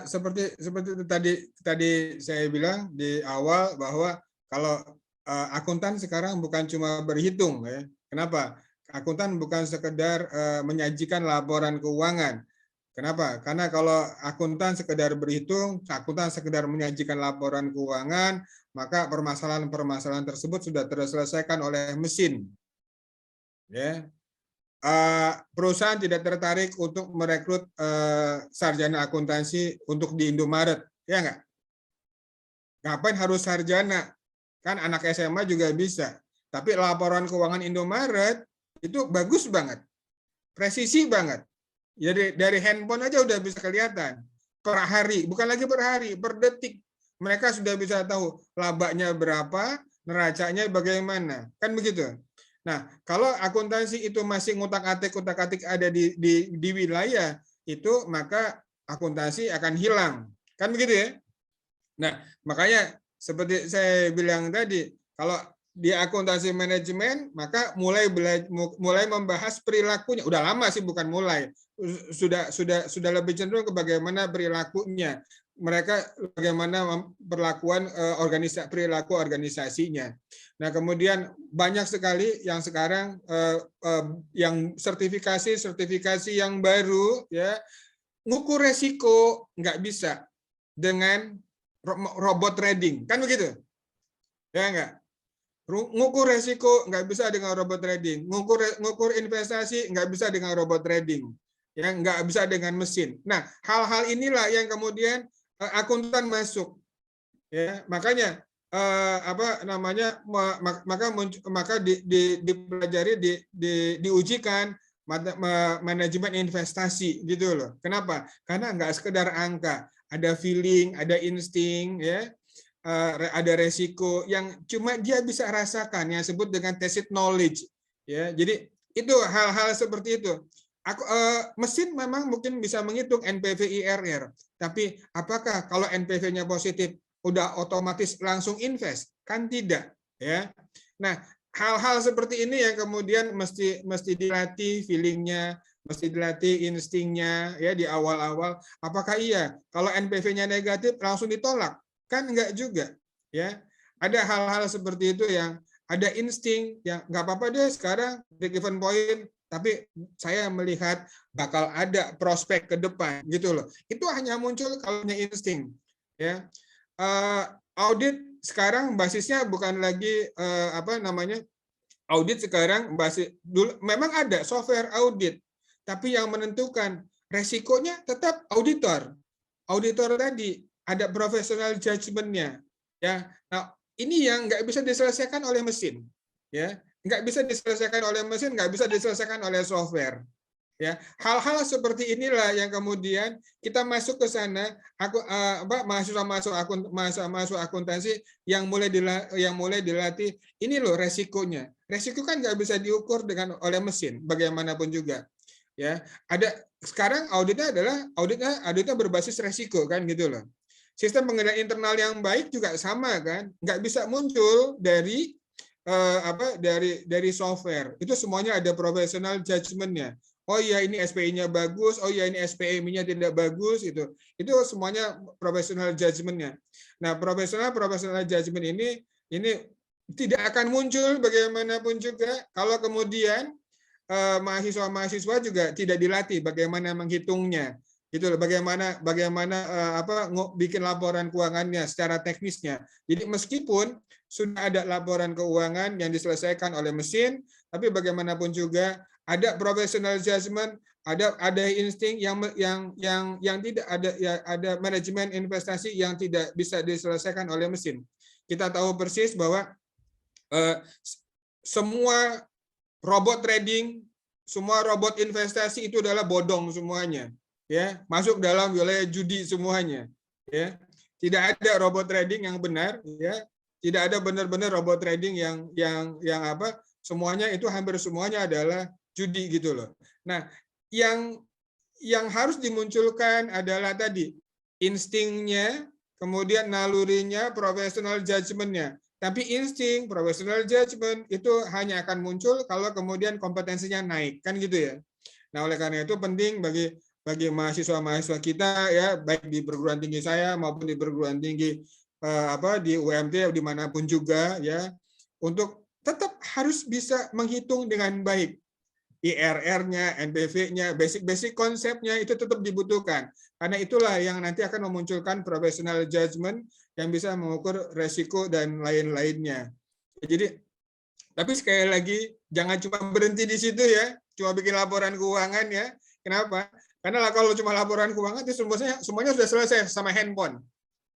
seperti itu tadi saya bilang di awal bahwa kalau akuntan sekarang bukan cuma berhitung ya. Kenapa? Akuntan bukan sekedar menyajikan laporan keuangan. Kenapa? Karena kalau akuntan sekedar berhitung, akuntan sekedar menyajikan laporan keuangan, maka permasalahan-permasalahan tersebut sudah terselesaikan oleh mesin. Ya. Perusahaan tidak tertarik untuk merekrut sarjana akuntansi untuk di Indomaret, ya nggak? Ngapain harus sarjana? Kan anak SMA juga bisa. Tapi laporan keuangan Indomaret itu bagus banget, presisi banget. Jadi dari handphone aja udah bisa kelihatan per hari, bukan lagi per hari, per detik. Mereka sudah bisa tahu labanya berapa, neracanya bagaimana, kan begitu. Nah, kalau akuntansi itu masih ngutak-atik ada di wilayah itu, maka akuntansi akan hilang, kan begitu ya. Nah, makanya seperti saya bilang tadi, kalau di akuntansi manajemen, maka mulai membahas perilakunya. Udah lama sih, bukan mulai, sudah lebih cenderung ke bagaimana perilakunya mereka, bagaimana perlakuan perilaku organisasinya. Nah, kemudian banyak sekali yang sekarang yang sertifikasi yang baru ya, ngukur resiko nggak bisa dengan robot trading, kan begitu ya nggak? Ngukur resiko nggak bisa dengan robot trading, ngukur investasi nggak bisa dengan robot trading, ya nggak bisa dengan mesin. Nah, hal-hal inilah yang kemudian akuntan masuk, ya makanya maka dipelajari, diujikan manajemen investasi gitu loh. Kenapa? Karena nggak sekedar angka, ada feeling, ada insting, ya. Ada resiko yang cuma dia bisa rasakan, yang disebut dengan tacit knowledge, ya. Jadi itu hal-hal seperti itu. Mesin memang mungkin bisa menghitung NPV IRR, tapi apakah kalau NPV-nya positif udah otomatis langsung invest? Kan tidak, ya. Nah, hal-hal seperti ini yang kemudian mesti dilatih feelingnya, mesti dilatih instingnya ya di awal-awal. Apakah iya kalau NPV-nya negatif langsung ditolak? Kan enggak juga, ya. Ada hal-hal seperti itu yang ada insting yang nggak apa-apa deh sekarang break even point, tapi saya melihat bakal ada prospek ke depan gitu loh. Itu hanya muncul kalau punya insting, ya. Audit sekarang basisnya bukan lagi audit sekarang basis dulu memang ada software audit, tapi yang menentukan resikonya tetap auditor. Auditor tadi ada professional judgment-nya, ya. Nah, ini yang nggak bisa diselesaikan oleh mesin, ya. Nggak bisa diselesaikan oleh mesin, nggak bisa diselesaikan oleh software, ya. Hal-hal seperti inilah yang kemudian kita masuk ke sana, mahasiswa masuk akuntansi yang mulai dilatih. Ini loh resikonya. Resiko kan nggak bisa diukur oleh mesin, bagaimanapun juga, ya. Sekarang auditnya berbasis resiko, kan gitu loh. Sistem pengendalian internal yang baik juga sama, kan, nggak bisa muncul dari software. Itu semuanya ada professional judgment-nya. Oh iya ini SPI-nya bagus, oh iya ini SPMI-nya tidak bagus, itu semuanya professional judgment-nya. Nah, professional judgment ini tidak akan muncul bagaimanapun juga kalau kemudian mahasiswa juga tidak dilatih bagaimana menghitungnya, Gitu loh, bagaimana bikin laporan keuangannya secara teknisnya. Jadi meskipun sudah ada laporan keuangan yang diselesaikan oleh mesin, tapi bagaimanapun juga ada professional judgment, ada insting yang tidak ada, ya, ada manajemen investasi yang tidak bisa diselesaikan oleh mesin. Kita tahu persis bahwa semua robot trading, semua robot investasi itu adalah bodong semuanya. Ya, masuk dalam wilayah judi semuanya, ya. Tidak ada robot trading yang benar, ya. Tidak ada benar-benar robot trading yang apa? Semuanya itu hampir semuanya adalah judi gitu loh. Nah, yang harus dimunculkan adalah tadi instingnya, kemudian nalurinya, professional judgment-nya. Tapi insting, professional judgment itu hanya akan muncul kalau kemudian kompetensinya naik, kan gitu ya. Nah, oleh karena itu penting bagi mahasiswa-mahasiswa kita, ya, baik di perguruan tinggi saya maupun di perguruan tinggi di UMT dimanapun juga, ya, untuk tetap harus bisa menghitung dengan baik. IRR-nya, NPV-nya, basic konsepnya itu tetap dibutuhkan. Karena itulah yang nanti akan memunculkan professional judgment yang bisa mengukur resiko dan lain-lainnya. Jadi, tapi sekali lagi jangan cuma berhenti di situ ya, cuma bikin laporan keuangan ya. Kenapa? Karena kalau cuma laporan keuangan itu semuanya sudah selesai sama handphone.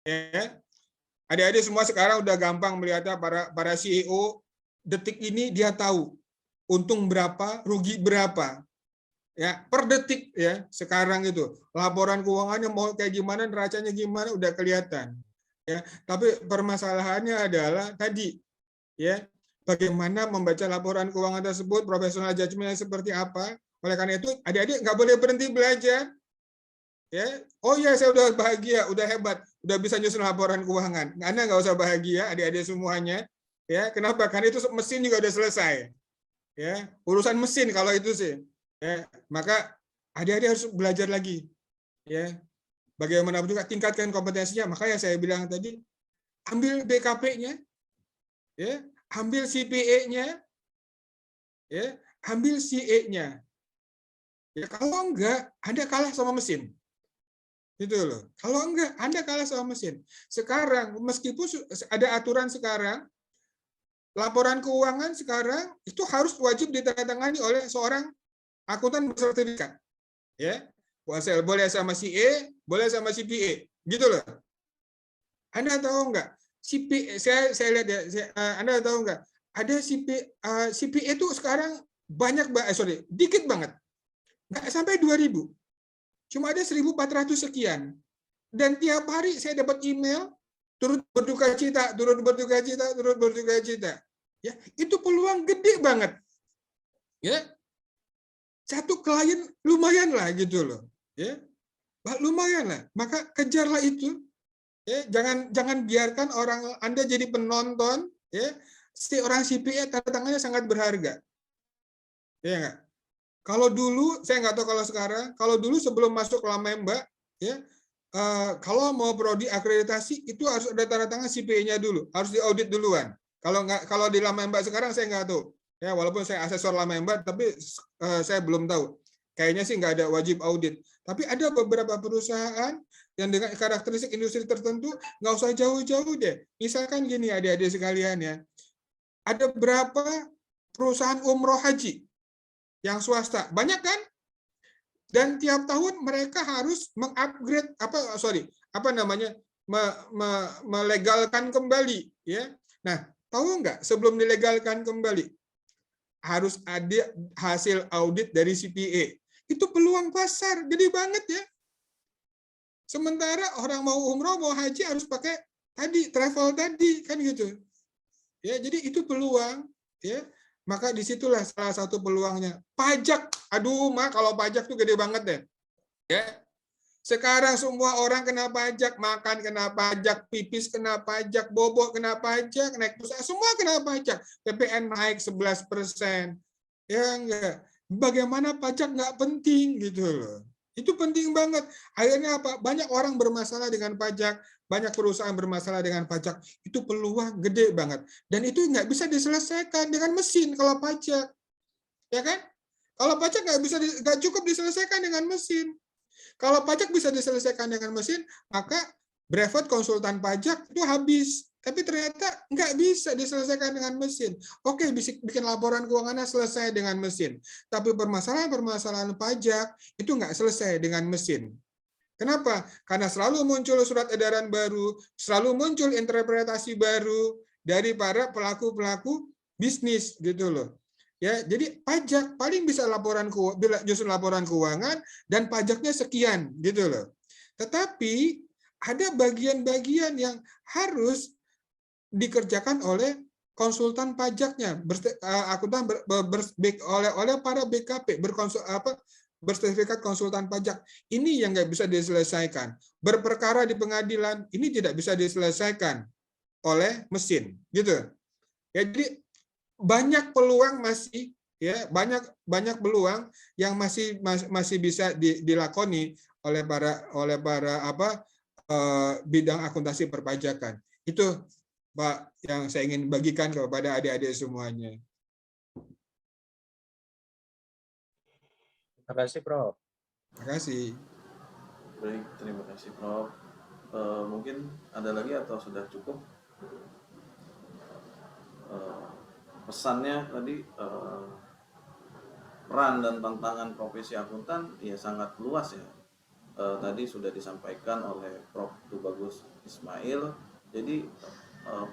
Ya. Adik-adik semua sekarang udah gampang melihatnya, para CEO detik ini dia tahu untung berapa, rugi berapa. Ya, per detik ya sekarang itu. Laporan keuangannya mau kayak gimana, neracanya gimana udah kelihatan. Ya, tapi permasalahannya adalah tadi ya, bagaimana membaca laporan keuangan tersebut, profesional judgment-nya seperti apa. Oleh karena itu, adik-adik nggak boleh berhenti belajar. Ya, oh ya saya udah bahagia, udah hebat, udah bisa nyusun laporan keuangan. Anda nggak usah bahagia, adik-adik semuanya. Ya, kenapa? Karena itu mesin juga udah selesai. Ya, urusan mesin kalau itu sih. Ya, maka adik-adik harus belajar lagi. Ya, bagaimanapun juga tingkatkan kompetensinya. Makanya saya bilang tadi, ambil BKP-nya, ya, ambil CPA-nya, ya, ambil CA-nya. Ya, kalau enggak, Anda kalah sama mesin. Gitu loh. Kalau enggak, Anda kalah sama mesin. Sekarang, meskipun ada aturan sekarang, laporan keuangan sekarang itu harus wajib ditandatangani oleh seorang akuntan bersertifikat. Ya, boleh sama CA, boleh sama CPA. Gitu loh. Anda tahu enggak? CPA, saya lihat ya, Anda tahu enggak? Ada CPA itu sekarang dikit banget. Enggak sampai 2.000. Cuma ada 1.400 sekian. Dan tiap hari saya dapat email, turut berduka cita. Ya, itu peluang gede banget. Ya. Satu klien lumayan lah gitu loh. Ya. Lumayan lah. Maka kejarlah itu. Ya, jangan biarkan orang Anda jadi penonton, ya. Si orang CPA tanda tangannya sangat berharga. Ya enggak? Kalau dulu, saya nggak tahu kalau sekarang, kalau dulu sebelum masuk Lamemba, ya, kalau mau prodi akreditasi itu harus ada tanda tangan CPA-nya dulu, harus diaudit duluan. Kalau di Lamemba sekarang saya nggak tahu, ya, walaupun saya asesor Lamemba, tapi saya belum tahu. Kayaknya sih nggak ada wajib audit. Tapi ada beberapa perusahaan yang dengan karakteristik industri tertentu nggak usah jauh-jauh deh. Misalkan gini adik-adik sekalian ya, ada berapa perusahaan umroh haji yang swasta, banyak kan? Dan tiap tahun mereka harus mengupgrade melegalkan kembali, ya. Nah, tahu nggak sebelum dilegalkan kembali harus ada hasil audit dari CPA. Itu peluang pasar gede banget ya. Sementara orang mau umroh, mau haji harus pakai tadi travel tadi kan gitu. Ya, jadi itu peluang, ya. Maka disitulah salah satu peluangnya. Pajak, aduh kalau pajak tuh gede banget deh. Ya. Sekarang semua orang kena pajak, makan kena pajak, pipis kena pajak, bobok kena pajak, naik pesawat, semua kena pajak. PPN naik 11%. Ya enggak. Bagaimana pajak nggak penting gitu loh. Itu penting banget. Akhirnya apa? Banyak orang bermasalah dengan pajak, banyak perusahaan bermasalah dengan pajak. Itu peluang gede banget. Dan itu nggak bisa diselesaikan dengan mesin kalau pajak. Ya kan? Kalau pajak nggak cukup diselesaikan dengan mesin. Kalau pajak bisa diselesaikan dengan mesin, maka brevet konsultan pajak itu habis. Tapi ternyata nggak bisa diselesaikan dengan mesin. Oke, bisa bikin laporan keuangannya selesai dengan mesin. Tapi permasalahan-permasalahan pajak itu nggak selesai dengan mesin. Kenapa? Karena selalu muncul surat edaran baru, selalu muncul interpretasi baru dari para pelaku-pelaku bisnis gitu loh. Ya, jadi pajak paling bisa justru laporan keuangan dan pajaknya sekian gitu loh. Tetapi ada bagian-bagian yang harus dikerjakan oleh konsultan pajaknya, akuntan oleh para BKP bersertifikat konsultan pajak. Ini yang nggak bisa diselesaikan. Berperkara di pengadilan ini tidak bisa diselesaikan oleh mesin, gitu. Ya, jadi banyak peluang masih banyak peluang yang masih bisa dilakoni oleh para bidang akuntansi perpajakan. Itu Pak yang saya ingin bagikan kepada adik-adik semuanya. Terima kasih, Prof. Terima kasih. Baik, terima kasih Prof. Mungkin ada lagi atau sudah cukup? Pesannya tadi peran dan tantangan profesi akuntan ya sangat luas ya. Tadi sudah disampaikan oleh Prof. Tubagus Ismail. Jadi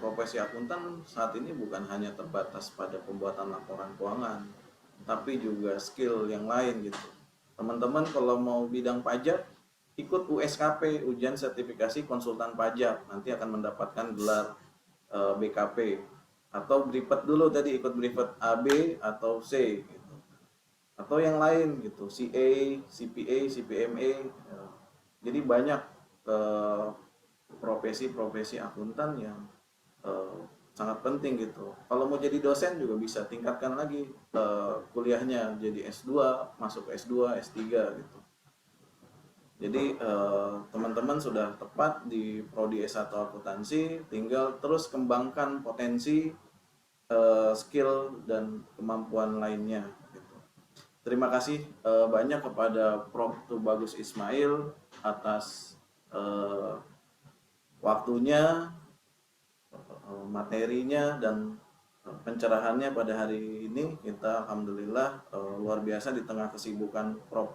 profesi akuntan saat ini bukan hanya terbatas pada pembuatan laporan keuangan, tapi juga skill yang lain gitu. Teman-teman kalau mau bidang pajak, ikut USKP, ujian sertifikasi konsultan pajak, nanti akan mendapatkan gelar BKP. Atau brevet dulu tadi, ikut brevet AB atau C gitu. Atau yang lain gitu, CA, CPA, CPMA. Jadi banyak profesi-profesi akuntan yang sangat penting gitu. Kalau mau jadi dosen juga bisa tingkatkan lagi kuliahnya jadi S2, masuk S2, S3 gitu. Jadi teman-teman sudah tepat di prodi S1 akuntansi, tinggal terus kembangkan potensi, skill dan kemampuan lainnya gitu. Terima kasih banyak kepada Prof. Tubagus Ismail atas waktunya, materinya dan pencerahannya pada hari ini. Kita alhamdulillah luar biasa di tengah kesibukan Prof.